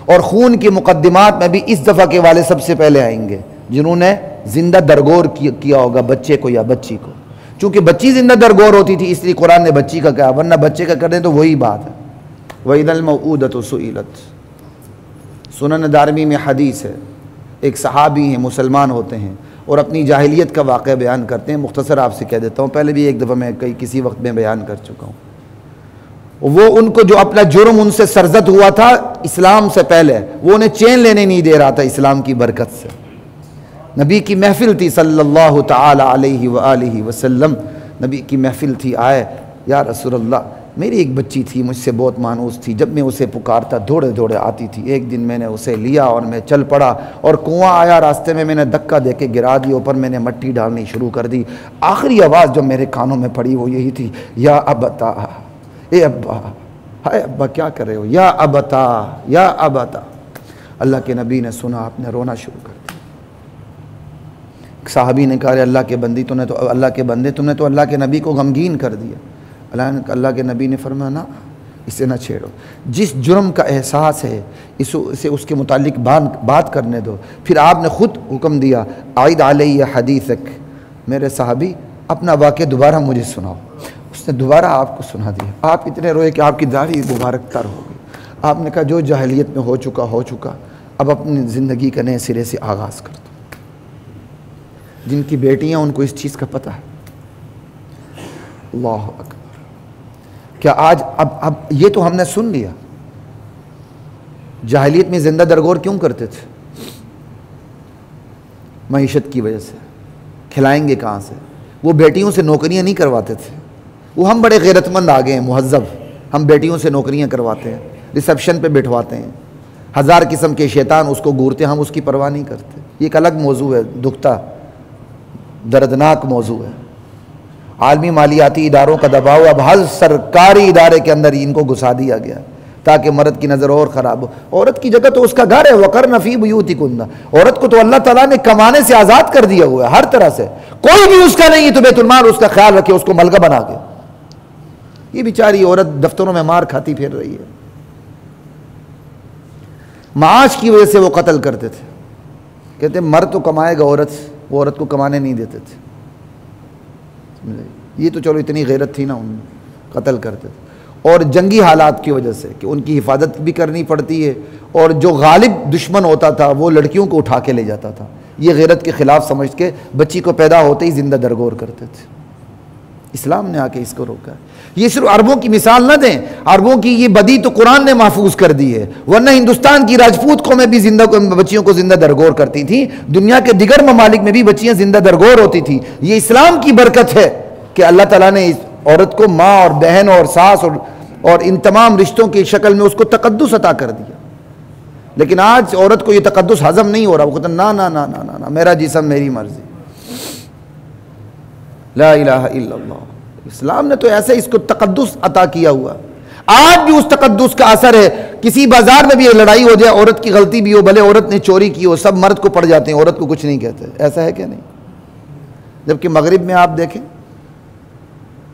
اور خون کی مقدمات میں بھی اس دفعہ کے والے سب سے پہلے آئیں گے جنہوں نے زندہ درگور کیا ہوگا بچے کو یا بچی کو. چونکہ بچی زندہ درگور ہوتی تھی اس لیے قرآن نے بچی کا کہا، ورنہ بچے کا کر دیں تو وہی بات ہے. وَإِذَا الْمَوْءُودَةُ سُئِلَتْ. سنن دارمی میں حدیث ہے، ایک صحابی ہیں، مسلمان ہوتے ہیں اور اپنی جاہلیت کا واقعہ بیان کرتے ہیں. مختصر آپ سے کہہ دیتا ہوں، پہلے بھی ایک دفعہ میں کسی وقت میں بیان کر چکا ہوں. وہ ان کو جو اپنا جرم ان سے سرزد ہوا تھا اسلام سے پہلے، وہ انہیں چین لینے نہیں دے رہا تھا اسلام کی برکت سے. نبی کی محفل تھی صلی اللہ تعالی علیہ وآلہ وسلم، نبی کی محفل تھی. آئے یا رسول اللہ، میری ایک بچی تھی مجھ سے بہت مانوس تھی، جب میں اسے پکارتا دوڑے دوڑے آتی تھی. ایک دن میں نے اسے لیا اور میں چل پڑا اور کنواں آیا، راستے میں نے دھکا دے کے گرا دی، اوپر میں نے مٹی ڈالنی شروع کر دی. آخری آواز جو میرے کانوں میں پڑی وہ یہی تھی، یا ابتا، اے ابا، ہائے ابا کیا کر رہے ہو، یا ابتا یا ابتا. اللہ کے نبی نے سنا، آپ نے رونا شروع کر دیا. صحابی نے کہا اللہ کے بندی تم نے تو اللہ کے نبی کو غمگین کر دیا. اللہ کے نبی نے فرمایا نہ، اسے نہ چھیڑو، جس جرم کا احساس ہے اسے اس کے متعلق بات کرنے دو. پھر آپ نے خود حکم دیا عائد علیہ حدیثک، میرے صحابی اپنا واقعہ دوبارہ مجھے سناؤ. اس نے دوبارہ آپ کو سنا دیا. آپ اتنے روئے کہ آپ کی داڑھی مبارک تر ہو گئی. آپ نے کہا جو جاہلیت میں ہو چکا، اب اپنی زندگی کا نئے سرے سے آغاز کر دو. جن کی بیٹیاں ان کو اس چیز کا پتہ ہے. اللہ اکبر. کیا آج اب یہ تو ہم نے سن لیا، جاہلیت میں زندہ درگور کیوں کرتے تھے؟ معیشت کی وجہ سے. کھلائیں گے کہاں سے؟ وہ بیٹیوں سے نوکریاں نہیں کرواتے تھے. وہ ہم بڑے غیرت مند آ گئے ہیں، مہذب، ہم بیٹیوں سے نوکریاں کرواتے ہیں، ریسیپشن پہ بٹھواتے ہیں، ہزار قسم کے شیطان اس کو گورتے ہیں، ہم اس کی پرواہ نہیں کرتے. یہ ایک الگ موضوع ہے، دکھتا دردناک موضوع ہے. عالمی مالیاتی اداروں کا دباؤ اب ہر سرکاری ادارے کے اندر ان کو گھسا دیا گیا تاکہ مرد کی نظر اور خراب ہو. عورت کی جگہ تو اس کا گھر ہے، وقرن فی بیوتکن. عورت کو تو اللہ تعالیٰ نے کمانے سے آزاد کر دیا ہوا ہے ہر طرح سے. کوئی بھی اس کا نہیں ہے تو بیت المال اس کا خیال رکھے، اس کو ملکہ بنا کے. یہ بیچاری عورت دفتروں میں مار کھاتی پھر رہی ہے. معاش کی وجہ سے وہ قتل کرتے تھے. کہتے مرد تو کمائے گا، وہ عورت کو کمانے نہیں دیتے تھے. یہ تو چلو اتنی غیرت تھی نا، ان قتل کرتے تھے. اور جنگی حالات کی وجہ سے کہ ان کی حفاظت بھی کرنی پڑتی ہے، اور جو غالب دشمن ہوتا تھا وہ لڑکیوں کو اٹھا کے لے جاتا تھا. یہ غیرت کے خلاف سمجھ کے بچی کو پیدا ہوتے ہی زندہ درگور کرتے تھے. اسلام نے آ کے اس کو روکا. یہ صرف عربوں کی مثال نہ دیں، عربوں کی یہ بدی تو قرآن نے محفوظ کر دی ہے، ورنہ ہندوستان کی راجپوت قومیں بھی بچیوں کو زندہ درگور کرتی تھیں، دنیا کے دیگر ممالک میں بھی بچیاں زندہ درگور ہوتی تھیں. یہ اسلام کی برکت ہے کہ اللہ تعالیٰ نے اس عورت کو ماں اور بہن اور ساس اور ان تمام رشتوں کی شکل میں اس کو تقدس عطا کر دیا. لیکن آج عورت کو یہ تقدس ہضم نہیں ہو رہا. وہ کہتا نا نا نا نا نا، میرا جسم میری مرضی. لا الہ الا اللہ. اسلام نے تو ایسے اس کو تقدس عطا کیا ہوا. آج بھی اس تقدس کا اثر ہے. کسی بازار میں بھی لڑائی ہو جائے، عورت کی غلطی بھی ہو، بھلے عورت نے چوری کی ہو، سب مرد کو پڑ جاتے ہیں، عورت کو کچھ نہیں کہتے. ایسا ہے کہ نہیں؟ جبکہ مغرب میں آپ دیکھیں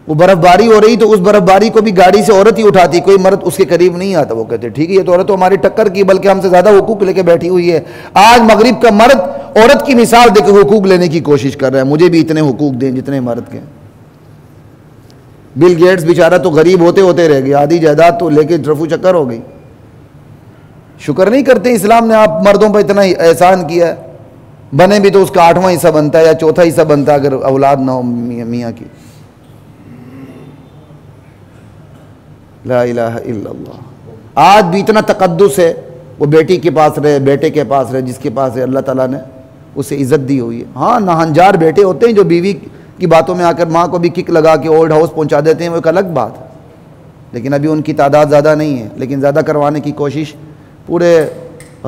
وہ برف باری ہو رہی تو اس برف باری کو بھی گاڑی سے عورت ہی اٹھاتی، کوئی مرد اس کے قریب نہیں آتا. وہ کہتے ٹھیک ہے یہ تو عورت تو ہماری ٹکر کی، بلکہ ہم سے زیادہ حقوق لے کے بیٹھی ہوئی ہے. آج مغرب کا مرد عورت کی مثال دے کے حقوق لینے کی کوشش کر رہا ہے. مجھے بھی اتنے حقوق دیں جتنے مرد کے. بل گیٹس بیچارہ تو غریب ہوتے ہوتے رہ گیا، آدھی جائیداد تو لے کے رفو چکر ہو گئی. شکر نہیں کرتے اسلام نے آپ مردوں پر اتنا احسان کیا ہے. بنے بھی تو اس کا 8واں حصہ بنتا ہے یا 4تھا حصہ بنتا ہے اگر اولاد نہ ہو میاں کی. لا الہ الا اللہ. آج بھی اتنا تقدس ہے، وہ بیٹی کے پاس رہے، بیٹے کے پاس رہے، جس کے پاس ہے اللہ تعالیٰ نے اسے عزت دی ہوئی ہے. ہاں ناہنجار بیٹے ہوتے ہیں جو بیوی کی باتوں میں آ کر ماں کو بھی کک لگا کے اولڈ ہاؤس پہنچا دیتے ہیں، وہ ایک الگ بات ہے. لیکن ابھی ان کی تعداد زیادہ نہیں ہے، لیکن زیادہ کروانے کی کوشش پورے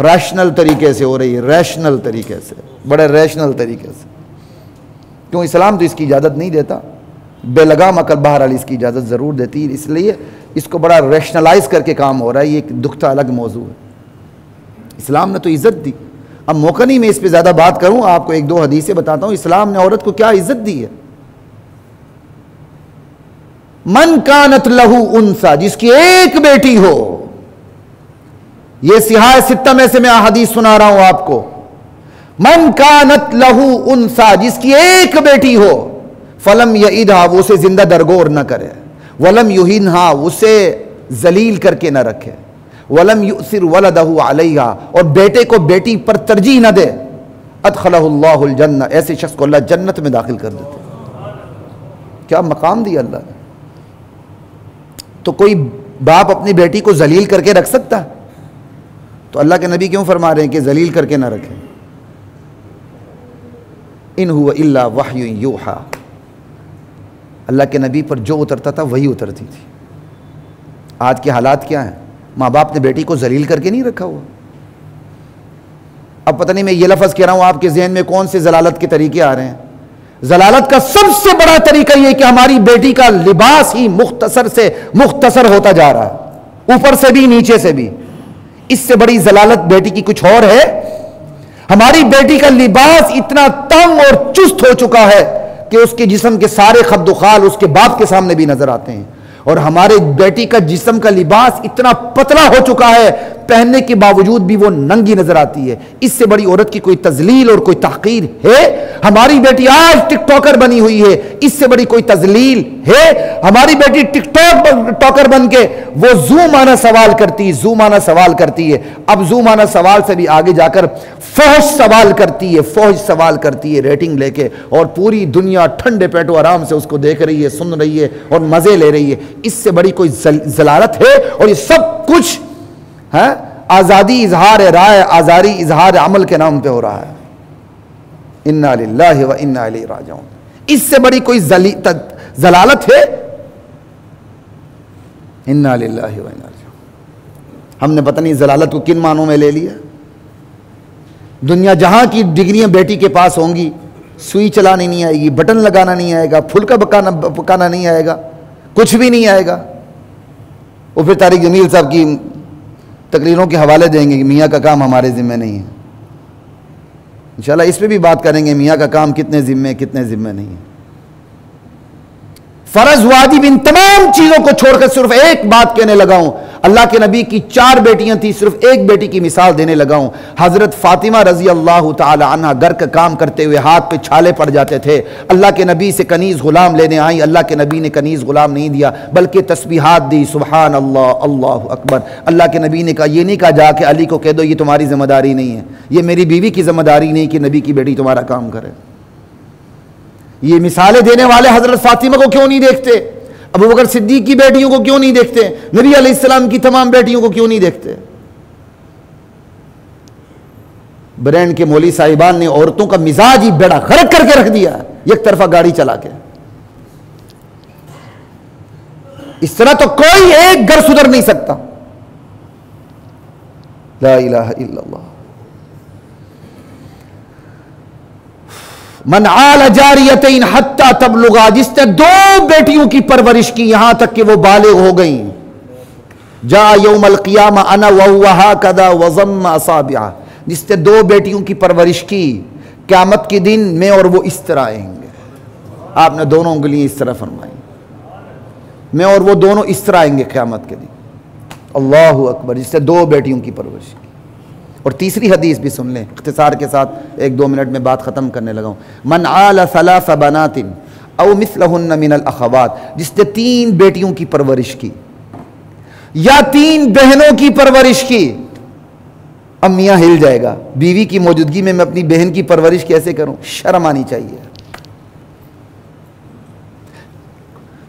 ریشنل طریقے سے ہو رہی ہے. ریشنل طریقے سے، بڑے ریشنل طریقے سے. کیوں؟ اسلام تو اس کی اجازت نہیں دیتا. بے لگام عقل بہرحال اس کی اجازت ضرور دیتی ہے، اس لیے اس کو بڑا ریشنلائز کر کے کام ہو رہا ہے. یہ ایک دکھتا الگ موضوع ہے. اسلام نے تو عزت دی. اب موقع نہیں میں اس پہ زیادہ بات کروں, آپ کو ایک دو حدیثیں بتاتا ہوں اسلام نے عورت کو کیا عزت دی ہے. من کانت لہو انثی, جس کی ایک بیٹی ہو, یہ صحاح ستہ میں سے میں احادیث سنا رہا ہوں آپ کو. من کانت لہو انثی, جس کی ایک بیٹی ہو, فلم یعدھا, وہ اسے زندہ درگور نہ کرے, ولم یہینھا, اسے ذلیل کر کے نہ رکھے, ولم یؤثر ولدہ علیہا, اور بیٹے کو بیٹی پر ترجیح نہ دے, ادخلہ اللہ الجنہ, ایسے شخص کو اللہ جنت میں داخل کر دیتے. کیا مقام دیا اللہ نے. تو کوئی باپ اپنی بیٹی کو ذلیل کر کے رکھ سکتا؟ تو اللہ کے نبی کیوں فرما رہے ہیں کہ ذلیل کر کے نہ رکھیں. ان هو الا وحی یوحی, اللہ کے نبی پر جو اترتا تھا وہی اترتی تھی. آج کے حالات کیا ہیں؟ ماں باپ نے بیٹی کو ذلیل کر کے نہیں رکھا ہوا. اب پتہ نہیں میں یہ لفظ کہہ رہا ہوں, آپ کے ذہن میں کون سے ضلالت کے طریقے آ رہے ہیں. ضلالت کا سب سے بڑا طریقہ یہ کہ ہماری بیٹی کا لباس ہی مختصر سے مختصر ہوتا جا رہا ہے, اوپر سے بھی نیچے سے بھی. اس سے بڑی ضلالت بیٹی کی کچھ اور ہے. ہماری بیٹی کا لباس اتنا تنگ اور چست ہو چکا ہے کہ اس کے جسم کے سارے خد و خال اس کے باپ کے سامنے بھی نظر آتے ہیں, اور ہمارے بیٹی کا جسم کا لباس اتنا پتلا ہو چکا ہے پہننے کے باوجود بھی وہ ننگی نظر آتی ہے. اس سے بڑی عورت کی کوئی تذلیل اور کوئی تحقیر ہے؟ ہماری بیٹی آج ٹک ٹاکر بنی ہوئی ہے, اس سے بڑی کوئی تذلیل ہے؟ ہماری بیٹی ٹک ٹاکر بن کے وہ زو مانا سوال کرتی ہے. اب زو مانا سوال سے بھی آگے جا کر فحش سوال کرتی ہے ریٹنگ لے کے, اور پوری دنیا ٹھنڈے پیٹو آرام سے اس کو دیکھ رہی ہے, سن رہی ہے اور مزے لے رہی ہے. اس سے بڑی کوئی ضلالت ہے؟ اور یہ سب کچھ آزادی اظہار رائے, آزادی اظہار عمل کے نام پہ ہو رہا ہے. انا للہ و انا الیہ راجعون. اس سے بڑی کوئی ضلالت ہے؟ انا للہ و انا الیہ. ہم نے پتہ نہیں ضلالت کو کن معنوں میں لے لیا. دنیا جہاں کی ڈگریاں بیٹی کے پاس ہوں گی, سوئی چلانی نہیں آئے گی, بٹن لگانا نہیں آئے گا, پھلکا پکانا نہیں آئے گا, کچھ بھی نہیں آئے گا. وہ پھر طارق جمیل صاحب کی تقریروں کے حوالے دیں گے کہ میاں کا کام ہمارے ذمہ نہیں ہے. انشاءاللہ اس پہ بھی بات کریں گے, میاں کا کام کتنے ذمہ نہیں ہے. فرض واجب ان تمام چیزوں کو چھوڑ کر صرف ایک بات کہنے لگا ہوں. اللہ کے نبی کی 4 بیٹیاں تھیں, صرف ایک بیٹی کی مثال دینے لگا ہوں. حضرت فاطمہ رضی اللہ تعالی عنہ گھر کا کام کرتے ہوئے ہاتھ پہ چھالے پڑ جاتے تھے, اللہ کے نبی سے کنیز غلام لینے آئیں. اللہ کے نبی نے کنیز غلام نہیں دیا بلکہ تسبیحات دی, سبحان اللہ, اللہ اکبر. اللہ کے نبی نے کہا, یہ نہیں کہا جا کے علی کو کہہ دو یہ تمہاری ذمہ داری نہیں ہے, یہ میری بیوی کی ذمہ داری نہیں کہ نبی کی بیٹی تمہارا کام کرے. یہ مثالیں دینے والے حضرت فاطمہ کو کیوں نہیں دیکھتے؟ ابو بکر صدیق کی بیٹیوں کو کیوں نہیں دیکھتے؟ نبی علیہ السلام کی تمام بیٹیوں کو کیوں نہیں دیکھتے؟ برینڈ کے مولوی صاحبان نے عورتوں کا مزاج ہی بیڑا غرق کر کے رکھ دیا, یک طرفہ گاڑی چلا کے. اس طرح تو کوئی ایک گھر سدھر نہیں سکتا. لا الہ الا اللہ. من عال جاریتین حتی تبلغا, جس نے 2 بیٹیوں کی پرورش کی یہاں تک کہ وہ بالغ ہو گئیں. جا یوم القیامہ انا وهو هكذا وضم اصابعہ, جس نے 2 بیٹیوں کی پرورش کی قیامت کے دن میں اور وہ اس طرح آئیں گے. آپ نے دونوں انگلیاں اس طرح فرمائی, میں اور وہ دونوں اس طرح آئیں گے قیامت کے دن. اللہ اکبر. جس نے 2 بیٹیوں کی پرورش کی. اور تیسری حدیث بھی سن لیں اختصار کے ساتھ, 1-2 منٹ میں بات ختم کرنے لگا ہوں. من عال 3 بنات او مثلهن من الاخوات, جس نے 3 بیٹیوں کی پرورش کی یا 3 بہنوں کی پرورش کی. اب میاں ہل جائے گا, بیوی کی موجودگی میں اپنی بہن کی پرورش کیسے کروں؟ شرم آنی چاہیے.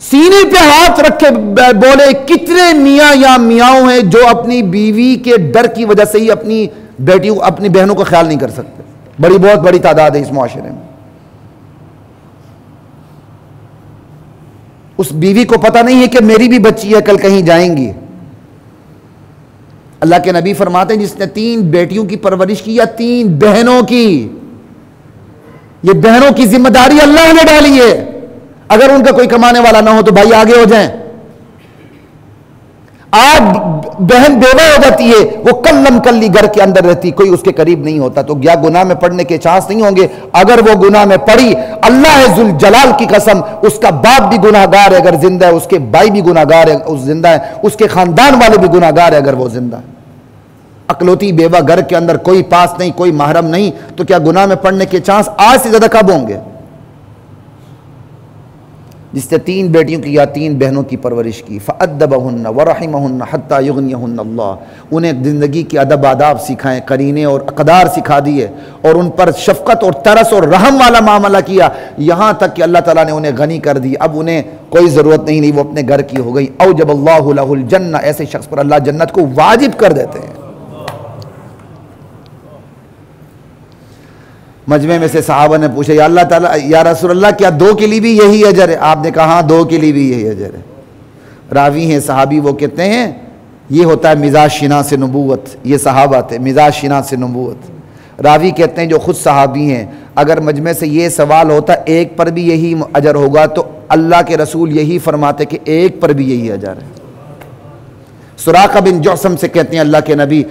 سینے پہ ہاتھ رکھ کے بولے کتنے میاں یا میاؤں ہیں جو اپنی بیوی کے ڈر کی وجہ سے ہی اپنی بیٹیوں اپنی بہنوں کا خیال نہیں کر سکتے. بہت بڑی تعداد ہے اس معاشرے میں. اس بیوی کو پتہ نہیں ہے کہ میری بھی بچی ہے, کل کہیں جائیں گی. اللہ کے نبی فرماتے ہیں جس نے 3 بیٹیوں کی پرورش کی یا 3 بہنوں کی, یہ بہنوں کی ذمہ داری اللہ نے ڈالی ہے. اگر ان کا کوئی کمانے والا نہ ہو تو بھائی آگے ہو جائیں. آج بہن بیوہ ہو جاتی ہے، وہ کلم کلی گھر کے اندر رہتی، کوئی اس کے قریب نہیں ہوتا، تو کیا گناہ میں پڑنے کے چانس نہیں ہوں گے؟ اگر وہ گناہ میں پڑی، اللہ ذوالجلال کی قسم، اس کا باپ بھی گناہ گار ہے اگر زندہ ہے، اس کے بھائی بھی گناہ گار ہے زندہ ہے، اس کے خاندان والے بھی گناہ گار ہے اگر وہ زندہ ہے۔ اکلوتی بیوہ گھر کے اندر، کوئی پاس نہیں، کوئی محرم نہیں، تو کیا گناہ میں پڑنے کے چانس آج سے زیادہ کب ہوں گے؟ جس نے 3 بیٹیوں کی یا 3 بہنوں کی پرورش کی، فَأَدَّبَهُنَّ وَرَحِمَهُنَّ حَتَّى يُغْنِيَهُنَّ اللَّهُ، انہیں زندگی کے ادب آداب سکھائیں، قرینے اور اقدار سکھا دیے، اور ان پر شفقت اور ترس اور رحم والا معاملہ کیا، یہاں تک کہ اللہ تعالیٰ نے انہیں غنی کر دی، اب انہیں کوئی ضرورت نہیں، وہ اپنے گھر کی ہو گئی۔ أَوْجَبَ اللَّهُ لَهُ الْجَنَّةَ، ایسے شخص پر اللہ جنت کو واجب کر دیتے ہیں۔ مجمع میں سے صحابہ نے پوچھا، یا اللہ تعالیٰ، یا رسول اللہ، کیا 2 کے لیے بھی یہی اجر ہے؟ آپ نے کہا ہاں 2 کے لیے بھی یہی اجر ہے۔ راوی ہیں صحابی، وہ کہتے ہیں یہ ہوتا ہے مزاج شناس نبوت، یہ صحابہ تھے مزاج شناس نبوت۔ راوی کہتے ہیں جو خود صحابی ہیں، اگر مجمع سے یہ سوال ہوتا ایک پر بھی یہی اجر ہوگا تو اللہ کے رسول یہی فرماتے کہ ایک پر بھی یہی اجر ہے۔ سراقہ بن جعصم سے کہتے ہیں اللہ کے نبی،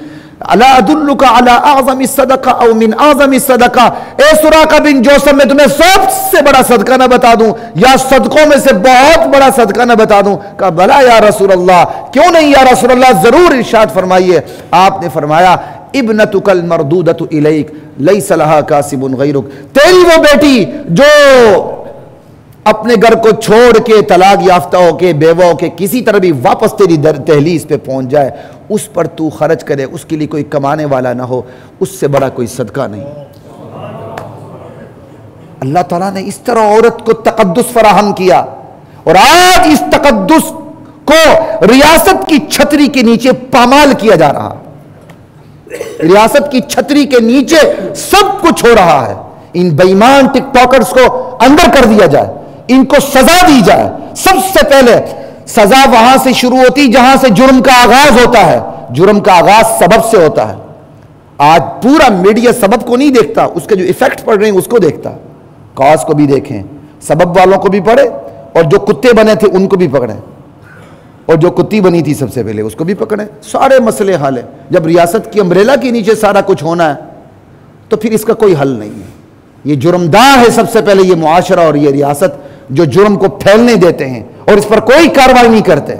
الا ادلک علی اعظم الصدقہ او من اعظم الصدقہ، اے سراقہ بن جعصم میں تمہیں سب سے بڑا صدقہ نہ بتا دوں، یا صدقوں میں سے بہت بڑا صدقہ نہ بتا دوں؟ کہا بلا یا رسول اللہ، کیوں نہیں یا رسول اللہ، ضرور ارشاد فرمائیے۔ آپ نے فرمایا ابنتک المردودۃ الیک لیس لہا کاسب غیرک، تیری وہ بیٹی جو اپنے گھر کو چھوڑ کے طلاق یافتہ ہو کے بیوہ ہو کے کسی طرح بھی واپس تیری دہلیز پہ پہنچ جائے، اس پر تو خرچ کرے، اس کے لیے کوئی کمانے والا نہ ہو، اس سے بڑا کوئی صدقہ نہیں۔ اللہ تعالیٰ نے اس طرح عورت کو تقدس فراہم کیا، اور آج اس تقدس کو ریاست کی چھتری کے نیچے پامال کیا جا رہا ہے۔ ریاست کی چھتری کے نیچے سب کچھ ہو رہا ہے۔ ان بے ایمان ٹک ٹاکرز کو اندر کر دیا جائے، ان کو سزا دی جائے۔ سب سے پہلے سزا وہاں سے شروع ہوتی جہاں سے جرم کا آغاز ہوتا ہے۔ جرم کا آغاز سبب سے ہوتا ہے۔ آج پورا میڈیا سبب کو نہیں دیکھتا، اس کے جو ایفیکٹ پڑ رہے ہیں اس کو دیکھتا۔ کاز کو بھی دیکھیں، سبب والوں کو بھی پڑھے، اور جو کتے بنے تھے ان کو بھی پکڑیں، اور جو کتی بنی تھی سب سے پہلے اس کو بھی پکڑیں۔ سارے مسئلے حل ہیں۔ جب ریاست کی امبریلا کے نیچے سارا کچھ ہونا ہے تو پھر اس کا کوئی حل نہیں ہے۔ یہ جرمدار ہے سب سے پہلے یہ معاشرہ اور یہ ریاست، جو جرم کو پھیلنے دیتے ہیں اور اس پر کوئی کارروائی نہیں کرتے۔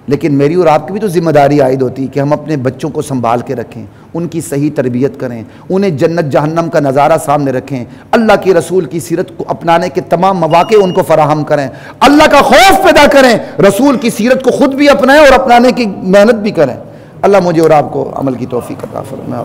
لیکن میری اور آپ کی بھی تو ذمہ داری عائد ہوتی ہے کہ ہم اپنے بچوں کو سنبھال کے رکھیں، ان کی صحیح تربیت کریں، انہیں جنت جہنم کا نظارہ سامنے رکھیں، اللہ کی رسول کی سیرت کو اپنانے کے تمام مواقع ان کو فراہم کریں، اللہ کا خوف پیدا کریں، رسول کی سیرت کو خود بھی اپنائیں اور اپنانے کی محنت بھی کریں۔ اللہ مجھے اور آپ کو عمل کی توفیق عطا فرمائے۔